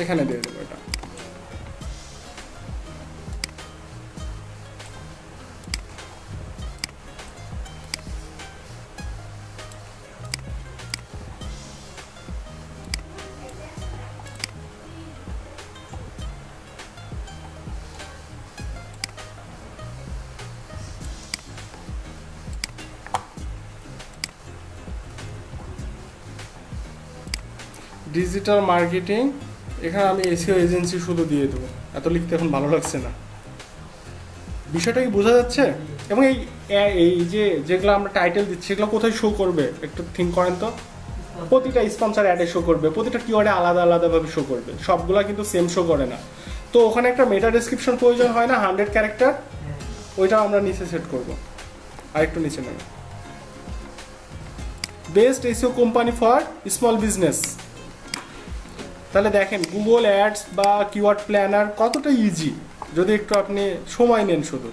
এখানে দিয়ে দেবো এটা। ডিজিটাল মার্কেটিং, এখানে আমি এসইও এজেন্সি শুধু দিয়ে দেবো। এত লিখতে এখন ভালো লাগছে না। বিষয়টা কি বোঝা যাচ্ছে? এবং এই যে যেগুলো আমরা টাইটেল দিচ্ছি সেগুলো কোথায় শো করবে একটু থিঙ্ক করেন তো। প্রতিটা স্পন্সর অ্যাডে শো করবে, প্রতিটা কিওয়ার্ডে আলাদা আলাদাভাবে শো করবে, সবগুলা কিন্তু সেম শো করে না। তো ওখানে একটা মেটা ডেসক্রিপশন প্রয়োজন হয় না, 100 ক্যারেক্টার, ওইটাও আমরা নিচে সেট করব। আর একটু নিচে নেব, best SEO company for small business. তাহলে দেখেন গুগল অ্যাডস বা কিওয়ার্ড প্ল্যানার কতটা ইজি যদি একটু আপনি সময় নেন শুধু।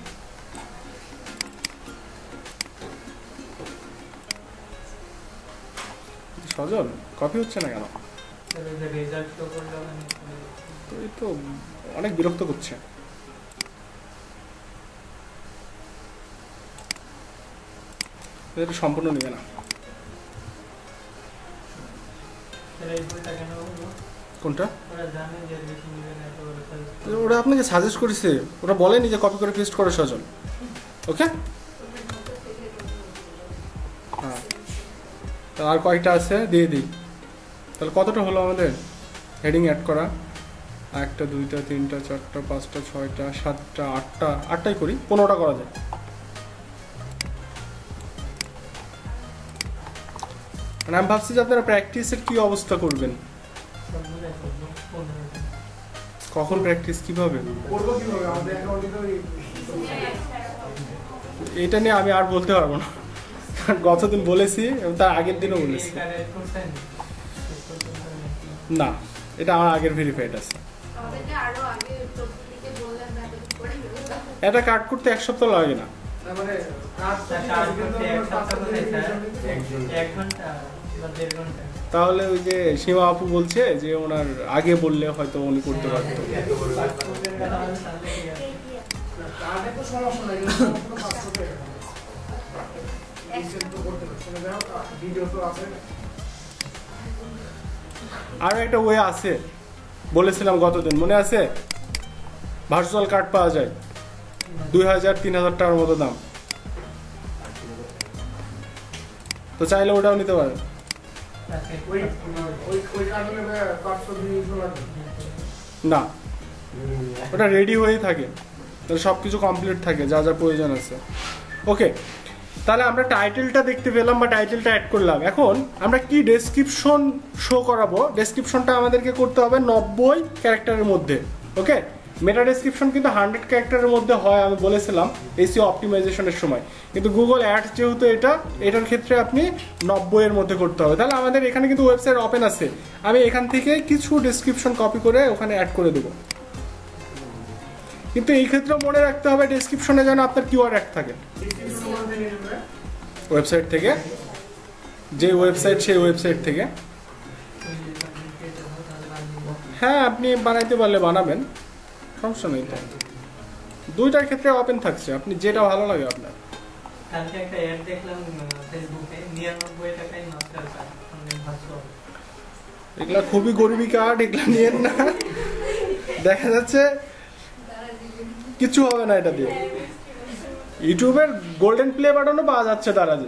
সজল কপি হচ্ছে না কেন? তো এই তো অনেক বিরক্ত করছে। এটা সম্পূর্ণ নেবে না। কোনটা? ওরা আপনাকে সাজেস্ট করেছে, ওরা বলেনি যে কপি করে পেস্ট করে সজল। ওকে, হ্যাঁ, আর কয়েকটা আছে দিয়ে দিই। তাহলে কতটা হলো আমাদের হেডিং অ্যাড করা? 1টা 2টা 3টা 4টা 5টা 6টা 7টা 8টাই করি, 15টা করা যায়। মানে আমি ভাবছি যে আপনারা প্র্যাকটিসের কি অবস্থা করবেন, কখন প্র্যাকটিস কিভাবে এটা নিয়ে আমি আর বলতে পারবো না, গতদিন বলেছি এবং তার আগের দিনও বলেছি। না, এটা আমার আগের ভেরিফাইড আছে। এটা কাট করতে 1 সপ্তাহ লাগে না। তাহলে ওই যে সীমা আপু বলছে যে ওনার আগে বললে হয়তো উনি করতে পারতো। আর একটা ওয়ে আছে, বলেছিলাম গতদিন, মনে আছে? ভার্চুয়াল কার্ড পাওয়া যায় 2000-3000 টাকার মতো দাম, তো চাইলে ওটাও নিতে পারেন। না, ওটা রেডি হয়েই থাকে, সব কিছু কমপ্লিট থাকে, যা যা প্রয়োজন আছে। ওকে, তাহলে আমরা টাইটেলটা দেখতে পেলাম বা টাইটেলটা অ্যাড করলাম। এখন আমরা কি ডেসক্রিপশন শো করাবো? ডেসক্রিপশনটা আমাদেরকে করতে হবে 90 ক্যারেক্টারের মধ্যে। ওকে, মেটা ডেসক্রিপশন কিন্তু 100 ক্যারেক্টারের মধ্যে হয়, আমি বলেছিলাম এসইও অপটিমাইজেশনের সময়, কিন্তু গুগল অ্যাডস যেহেতু এটার ক্ষেত্রে আপনি 90 এর মধ্যে করতে হবে। তাহলে আমাদের এখানে কিন্তু ওয়েবসাইট ওপেন আছে, আমি এখান থেকে কিছু ডেসক্রিপশন কপি করে ওখানে অ্যাড করে দেবো। কিন্তু এই ক্ষেত্রে মনে রাখতে হবে ডেসক্রিপশনে যেন আপনার কিওয়ার্ড অ্যাড থাকে। ওয়েবসাইট থেকে, যে ওয়েবসাইট সেই ওয়েবসাইট থেকে, হ্যাঁ আপনি বানাইতে পারলে বানাবেন, সমস্যা নেই। তো দুইটার ক্ষেত্রে ওপেন থাকছে, আপনি যেটা ভালো লাগে আপনার। কালকে একটা অ্যাড দেখলাম ফেসবুকে 99 টাকায় মাত্র এগুলা খুবই গরিবী কার্ড, এগুলা নিয়েন না, দেখা যাচ্ছে কিছু হবে না এটা দিয়ে। ইউটিউবের গোল্ডেন প্লে বাটনও পাওয়া যাচ্ছে তারা যে,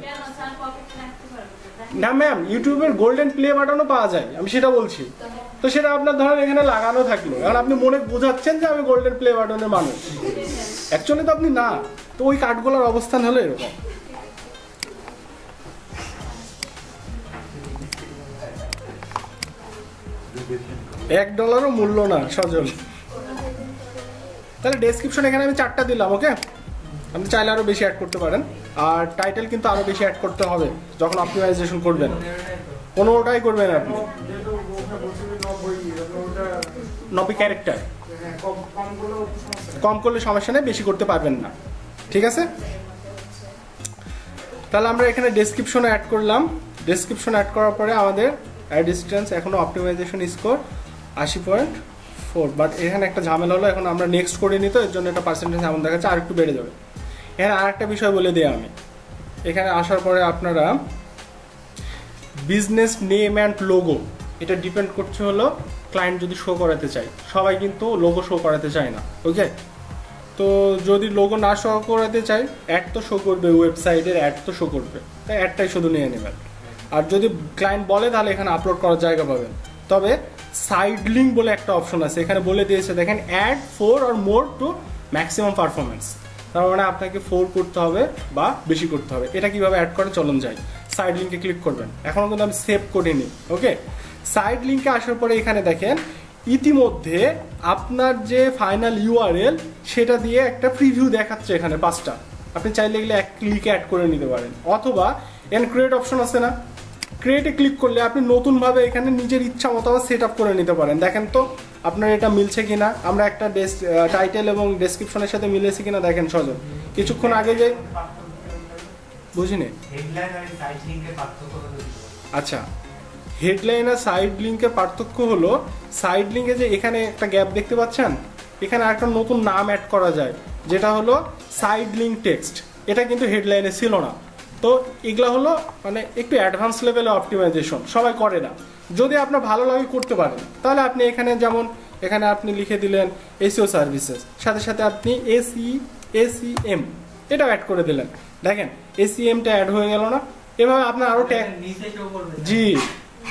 না ম্যাম ইউটিউবের গোল্ডেন প্লে বাটনও পাওয়া যায়, আমি সেটা বলছি। তো সেটা আপনার ধরেন এখানে লাগানো থাকলো, কারণ আপনি মনে বোঝাচ্ছেন যে আমি গোল্ডেন প্লে বাটনের মানুষ, অ্যাকচুয়ালি তো আপনি না। তো ওই কার্ডগুলোর অবস্থান হলো এরকম। $1 মূল্য না সজল। তাহলে ডেসক্রিপশন এখানে আমি 4টা দিলাম। ওকে, আপনি চাইলে আরো বেশি অ্যাড করতে পারেন, আর টাইটেল কিন্তু আরো বেশি অ্যাড করতে হবে যখন অপটিমাইজেশন করবেন। 15টাই করবেন আপনি, 90 ক্যারেক্টার। কম করলে সমস্যা নেই, বেশি করতে পারবেন না, ঠিক আছে? তাহলে আমরা এখানে ডেসক্রিপশন অ্যাড করলাম। ডেসক্রিপশন অ্যাড করার পরে আমাদের অ্যাড ডিস্টেন্স এখনো অপটিমাইজেশন স্কোর 80.4, বাট এখানে একটা ঝামেলা হলো, এখন আমরা নেক্সট করে নিত, এর জন্য একটা পার্সেন্টেজ এমন দেখাচ্ছে, আর একটু বেড়ে যাবে। এখানে আর একটা বিষয় বলে দিই আমি, এখানে আসার পরে আপনারা বিজনেস নেম অ্যান্ড লোগো, এটা ডিপেন্ড করছে হলো ক্লায়েন্ট যদি শো করাতে চাই। সবাই কিন্তু লোগো শো করাতে চায় না। ওকে, তো যদি লোগো না শো করাতে চাই, অ্যাড তো শো করবে, ওয়েবসাইটের অ্যাড তো শো করবে, তাই অ্যাডটাই শুধু নিয়ে নেবেন। আর যদি ক্লায়েন্ট বলে তাহলে এখানে আপলোড করার জায়গা পাবেন। তবে সাইড লিঙ্ক বলে একটা অপশন আছে, এখানে বলে দিয়েছে দেখেন, add 4 or more to maximum performance. তার মানে আপনাকে 4 করতে হবে বা বেশি করতে হবে। এটা কিভাবে অ্যাড করে চলুন যাই। সাইড লিঙ্কে ক্লিক করবেন, এখনো কিন্তু আমি সেভ করিনি। ওকে, সাইড লিঙ্কে আসার পরে এখানে দেখেন ইতিমধ্যে আপনার যে ফাইনাল ইউআরএল সেটা দিয়ে একটা প্রিভিউ দেখাচ্ছে এখানে 5টা। আপনি চাইলে এগুলো এক ক্লিকে অ্যাড করে নিতে পারেন, অথবা ক্রিয়েট অপশন আছে না, ক্রিয়েটে ক্লিক করলে আপনি নতুনভাবে এখানে নিজের ইচ্ছা মতো সেট আপ করে নিতে পারেন। দেখেন তো আপনার এটা মিলছে কিনা, আমরা একটা টাইটেল এবং ডেসক্রিপশনের সাথে মিলেছে কিনা দেখেন সজল। কিছুক্ষণ আগে যে বুঝিনি, আচ্ছা হেডলাইন আর সাইড লিঙ্কের পার্থক্য হলো, সাইড লিঙ্কে যে এখানে একটা গ্যাপ দেখতে পাচ্ছেন, এখানে একটা নতুন নাম অ্যাড করা যায় যেটা হলো সাইড লিঙ্ক টেক্সট। এটা কিন্তু হেডলাইনে ছিল না। তো এগুলা হলো মানে একটু অ্যাডভান্স লেভেলে অপটিমাইজেশন, সবাই করে না। যদি আপনার ভালো লাগে করতে পারেন, তাহলে আপনি এখানে যেমন এখানে আপনি লিখে দিলেন এসইও সার্ভিসেস, সাথে সাথে আপনি এসিএম এটাও অ্যাড করে দিলেন। দেখেন এসিএমটা অ্যাড হয়ে গেল না? এভাবে আপনার আরো ট্যাগ জি।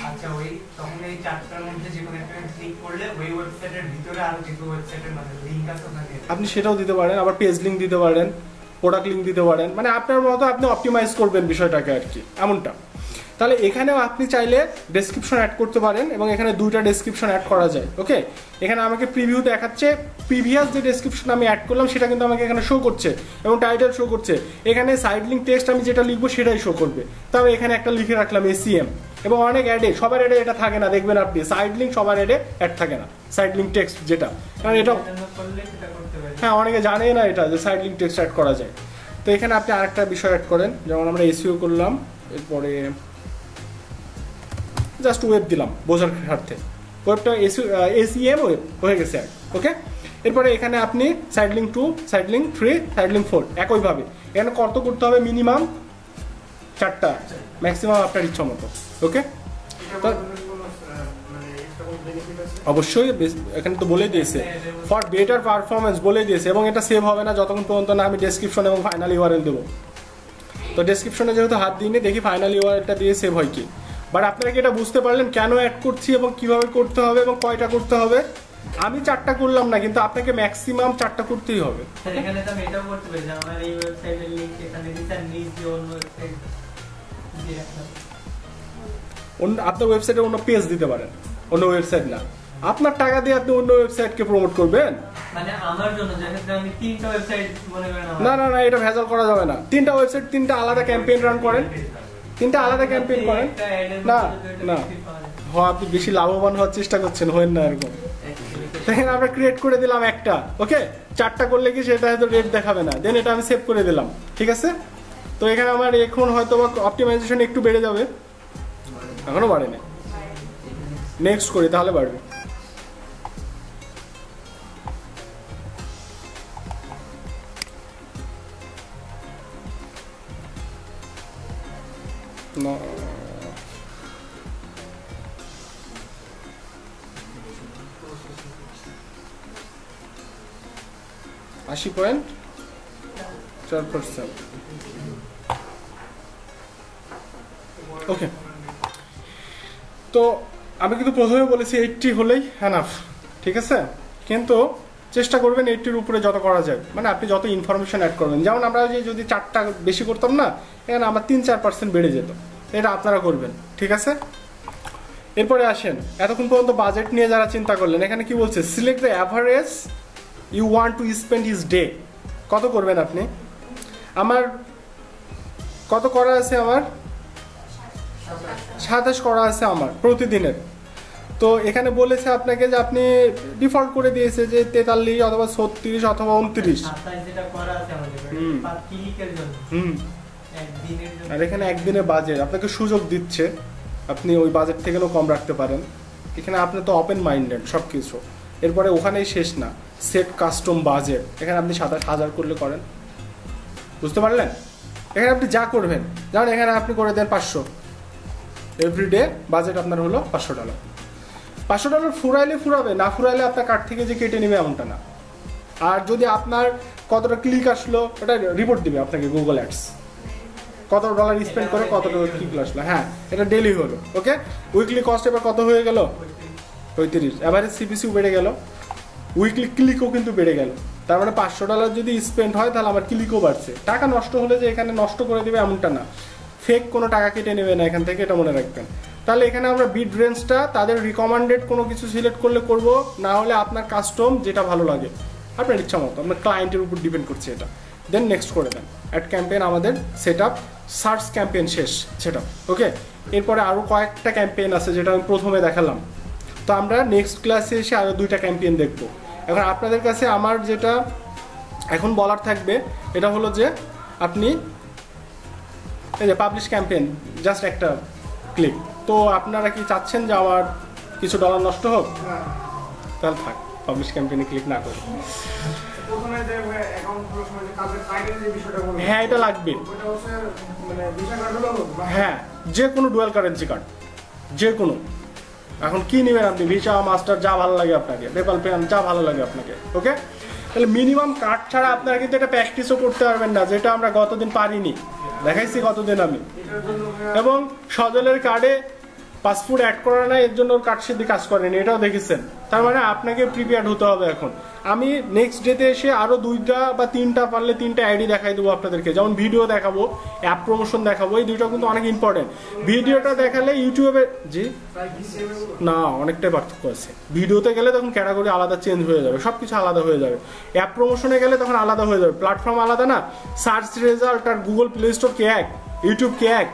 আচ্ছা, ওই তখন এই 4টার মধ্যে যে কোনো একটা ক্লিক করলে ওই ওয়েবসাইটের ভিতরে আরো কিছু ওয়েবসাইটের মানে লিংক আছে ওখানে আপনি সেটাও দিতে পারেন, আবার পেজ লিংক দিতে পারেন, প্রোডাক্ট লিংক দিতে পারেন, মানে আপনার মতো আপনি অপটিমাইজ করবেন বিষয়টাকে আর কি, এমনটা। তাহলে এখানেও আপনি চাইলে ডেসক্রিপশন অ্যাড করতে পারেন এবং এখানে দুইটা ডেসক্রিপশন অ্যাড করা যায়। ওকে, এখানে আমাকে প্রিভিউ দেখাচ্ছে, প্রিভিয়াস যে ডেসক্রিপশন আমি অ্যাড করলাম সেটা কিন্তু আমাকে এখানে শো করছে এবং টাইটেল শো করছে। এখানে সাইড লিঙ্ক টেক্সট আমি যেটা লিখবো সেটাই শো করবে। তবে এখানে একটা লিখে রাখলাম ACM, এবং অনেক অ্যাডে, সবার অ্যাডে এটা থাকে না, দেখবেন আপনি সাইড লিঙ্ক সবার অ্যাডে অ্যাড থাকে না, সাইড লিঙ্ক টেক্সট যেটা, কারণ এটা হ্যাঁ অনেকে জানে না এটা যে সাইড লিঙ্ক টেক্সট অ্যাড করা যায়। তো এখানে আপনি আরেকটা বিষয় অ্যাড করেন, যেমন আমরা SEO করলাম, এরপরে জাস্ট ওয়েব দিলাম বোঝার স্বার্থে, ওয়েবটা ACM ওয়েব হয়ে গেছে অ্যাড। ওকে, এরপরে এখানে আপনি side link 2, side link 3, side link 4 একইভাবে এখানে কত করতে হবে, মিনিমাম 4টা, ম্যাক্সিমাম আপনার ইচ্ছা মতো। ওকে, অবশ্যই এখানে তো বলে দিয়েছে ফর বেটার পারফরমেন্স বলে দিয়েছে, এবং এটা সেভ হবে না যতক্ষণ পর্যন্ত না আমি ডেসক্রিপশন এবং ফাইনাল URL দেবো। তো ডেসক্রিপশনে যেহেতু হাত দিইনি, দেখি ফাইনাল URLটা দিয়ে সেভ হয় কি। বাট আপনারা কি এটা বুঝতে পারলেন কেন অ্যাড করছি এবং কিভাবে করতে হবে এবং কয়টা করতে হবে? আমি 4টা করলাম না, কিন্তু আপনাকে ম্যাক্সিমাম 4টা করতেই হবে। এখানে তো আমি এটাও করতে পারি যে আমার এই ওয়েবসাইটের লিংক এখানে দিতে, নিজ দিয়ে অন্য ওয়েবসাইট দিয়ে রাখলাম। আপনার ওয়েবসাইটে অন্য পেজ দিতে পারেন, অন্য ওয়েবসাইট না, আপনার টাকা দিয়ে আপনি অন্য ওয়েবসাইটকে প্রমোট করবেন। মানে আমার জন্য যেহেতু আমি 3টা ওয়েবসাইট মনে করেন, না না না, এটা ভেজাল করা যাবে না। 3টা ওয়েবসাইট 3টা আলাদা ক্যাম্পেইন রান করেন, 3টা আলাদা ক্যাম্পেইন করেন। না না, আপনি বেশি লাভবান হওয়ার চেষ্টা করছেন, হবেন না এরকম। দেখেন আমরা ক্রিয়েট করে দিলাম একটা, ওকে, 4টা করলে কি সেটা হয়তো রেট দেখাবে না, দেন এটা আমি সেভ করে দিলাম, ঠিক আছে। তো এখানে আমার এখন হয়তো বা অপটিমাইজেশন একটু বেড়ে যাবে, এখনো বাড়েনি, নেক্সট করি তাহলে বাড়বে। না 80.4%। ওকে, তো আমি কিন্তু প্রথমে বলেছি 80 হলেই এনাফ, ঠিক আছে, কিন্তু চেষ্টা করবেন 80-র উপরে যত করা যায়, মানে আপনি যত ইনফরমেশন অ্যাড করবেন। যেমন আমরা যদি 4টা বেশি করতাম না, এখানে আমার 3-4% বেড়ে যেত, এটা আপনারা করবেন, ঠিক আছে। এরপরে আসেন, এতক্ষণ পর্যন্ত বাজেট নিয়ে যারা চিন্তা করলেন, এখানে কি বলছে, select the average you want to spend his day. কত করবেন আপনি? আমার কত করা আছে, আমার 27 করা আছে আমার প্রতিদিনের। তো এখানে বলেছে আপনাকে যে আপনি ডিফল্ট করে দিয়েছে যে 43 অথবা 36 অথবা 29। আর এখানে একদিনের বাজেট আপনাকে সুযোগ দিচ্ছে, আপনি ওই বাজেট থেকেও কম রাখতে পারেন। এখানে আপনি তো ওপেন মাইন্ডেড সব কিছু। এরপরে ওখানেই শেষ না, সেট কাস্টম বাজেট, এখানে আপনি 27,000 করলে করেন, বুঝতে পারলেন। এখানে আপনি যা করবেন, যেমন এখানে আপনি করে দেন 500, এভরিডে বাজেট আপনার হলো $500। $500 ফুরাইলে ফুরাবে, না ফুরাইলে আপনার কার্ড থেকে যে কেটে নেবে এমনটা না। আর যদি আপনার কতটা ক্লিক আসলো ওটা রিপোর্ট দিবে আপনাকে গুগল অ্যাডস, কত ডলার স্পেন্ড করে কত ক্লিক আসলো। হ্যাঁ, এটা ডেইলি হলো। ওকে, উইকলি কস্ট এবার কত হয়ে গেল, 35। এভারেজ CPC বেড়ে গেল, উইকলি ক্লিকও কিন্তু বেড়ে গেল। তার মানে $500 যদি স্পেন্ড হয় তাহলে আমার ক্লিকও বাড়ছে। টাকা নষ্ট হলে যে এখানে নষ্ট করে দেবে এমনটা না, ফেক কোনো টাকা কেটে নেবে না এখান থেকে, এটা মনে রাখবেন। তাহলে এখানে আমরা বিড রেঞ্জটা তাদের রিকমেন্ডেড কোনো কিছু সিলেক্ট করলে করব, না হলে আপনার কাস্টম যেটা ভালো লাগে আপনার ইচ্ছা মতো, আপনার ক্লায়েন্টের উপর ডিপেন্ড করছে এটা। দেন নেক্সট করে দেন। অ্যাড ক্যাম্পেইন আমাদের সেট আপ, সার্চ ক্যাম্পেইন শেষ, সেট আপ। ওকে, এরপরে আরও কয়েকটা ক্যাম্পেইন আছে যেটা আমি প্রথমে দেখালাম। তো আমরা নেক্সট ক্লাসে এসে আরও 2টা ক্যাম্পেইন দেখব। এখন আপনাদের কাছে আমার যেটা এখন বলার থাকবে এটা হলো যে আপনি এই যে পাবলিশ ক্যাম্পেইন, জাস্ট একটা ক্লিক। তো আপনারা কি চাচ্ছেন যে আমার কিছু ডলার নষ্ট হোক? তাহলে থাক, পাবলিশ ক্যাম্পেইনে ক্লিক না করে। হ্যাঁ, এটা লাগবে। হ্যাঁ, যে কোনো ডুয়াল কারেন্সি কার্ড, যে কোনো। এখন কি নেবেন আপনি, ভিসা, মাস্টার, যা ভালো লাগে আপনাকে, পেপাল, পে, যা ভালো লাগে আপনাকে। ওকে, তাহলে মিনিমাম কার্ড ছাড়া আপনারা কিন্তু এটা প্র্যাকটিসও করতে পারবেন না, যেটা আমরা গতদিন পারিনি, দেখাইছি গতদিন আমি। এবং সজলের কার্ডে পাসপোর্ট অ্যাড করা না, এর জন্য ওর কার্ড সিদ্ধি কাজ করেনি, এটাও দেখেছেন। তার মানে আপনাকে প্রিপেয়ার্ড হতে হবে এখন। আমি নেক্সট ডেতে এসে আরো 2টা বা 3টা পারলে 3টা আইডি দেখাই দেবো আপনাদেরকে, যেমন ভিডিও দেখাবো, অ্যাপ প্রমোশন দেখাবো, এই 2টা কিন্তু অনেক ইম্পর্টেন্ট। ভিডিওটা দেখালে ইউটিউবে জি না অনেকটাই পার্থক্য আছে। ভিডিওতে গেলে তখন ক্যাটাগরি আলাদা চেঞ্জ হয়ে যাবে, সবকিছু আলাদা হয়ে যাবে। অ্যাপ প্রমোশনে গেলে তখন আলাদা হয়ে যাবে, প্ল্যাটফর্ম আলাদা না, সার্চ রেজাল্ট আর গুগল প্লে স্টোর কে এক, ইউটিউব কে এক,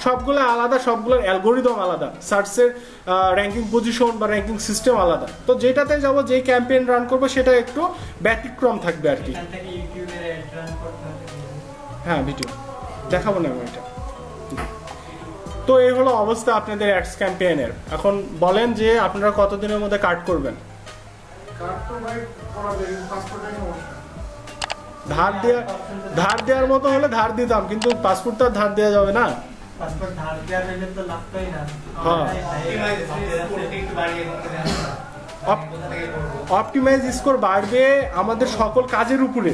সবগুলো আলাদা, সবগুলোর অ্যালগোরিদম আলাদা, সার্চের র্যাঙ্কিং পজিশন বা র্যাঙ্কিং সিস্টেম আলাদা। তো যেটাতে যাব, যেই ক্যাম্পেইন রান করবো সেটা একটু ব্যতিক্রম থাকবে আর কি। হ্যাঁ ভিডিও দেখাবো না এটা। তো এই হলো অবস্থা আপনাদের অ্যাডস ক্যাম্পেইনের। এখন বলেন যে আপনারা কতদিনের মধ্যে কাট করবেন? ধার দেওয়ার মতো হলে ধার দিতাম, কিন্তু পাসপোর্ট তো আর ধার দেওয়া যাবে না। অপটিমাইজ স্কোর বাড়বে আমাদের সকল কাজের উপরে।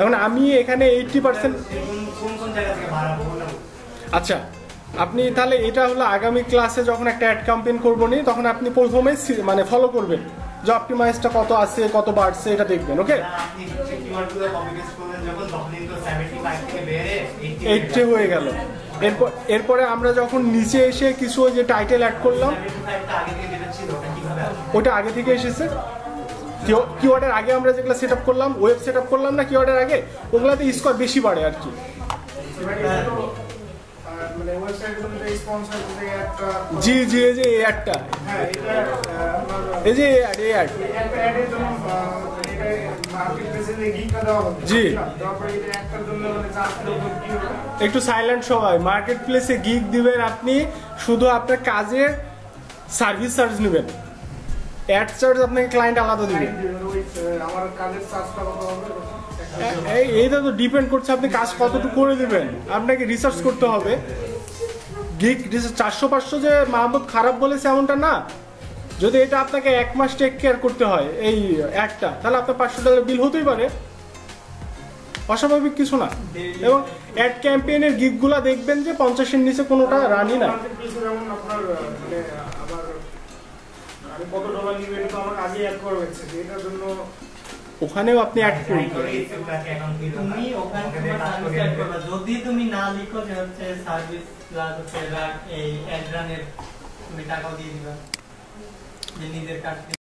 এখন আমি এখানে 80%। আচ্ছা, আপনি তাহলে এটা হলো আগামী ক্লাসে যখন একটা অ্যাড ক্যাম্পেইন করবো নি, তখন আপনি প্রথমে মানে ফলো করবেন যে অপটিমাইজটা কত আছে, কত বাড়ছে, এটা দেখবেন। ওকে, 80 হয়ে গেল। এরপরে আমরা যখন নিচে এসে কিছু যে টাইটেল অ্যাড করলাম, ওটা আগে থেকে এসেছে। কিওয়ার্ডের আগে আমরা যেগুলো সেট আপ করলাম, ওয়েব সেট আপ করলাম না কিওয়ার্ডের আগে, ওগুলাতে স্কোর বেশি বাড়ে আর কি। জি জি, এই যে এই অ্যাডটা, এই যে এই অ্যাড জি, একটু সাইলেন্ট সবাই। মার্কেট প্লেসে গিগ দিবেন আপনি, শুধু আপনার কাজের সার্ভিস চার্জ নেবেন, অ্যাড চার্জ আপনাকে ক্লায়েন্ট আলাদা দিবে। এইটা তো ডিপেন্ড করছে আপনি কাজ কতটুকু করে দিবেন, আপনাকে রিসার্চ করতে হবে। গিগ 400-500 যে মাহমুদ খারাপ বলেছে এমনটা না, যদি এটা আপনাকে 1 মাস টেক কেয়ার করতে হয় এই অ্যাডটা, তাহলে আপনার $500 বিল হতেই পারে, অস্বাভাবিক কিছু না। এবং অ্যাড ক্যাম্পেইনের গিগগুলা দেখবেন যে 50-এর নিচে কোনোটা রানই না। ওখানেও আপনি অ্যাড করবেন, যদি তুমি না লিখো যে হচ্ছে সার্ভিস প্লাস হচ্ছে এই অ্যাড রানের, তুমি টাকাও দিয়ে দিবা যে নিজের কাজ।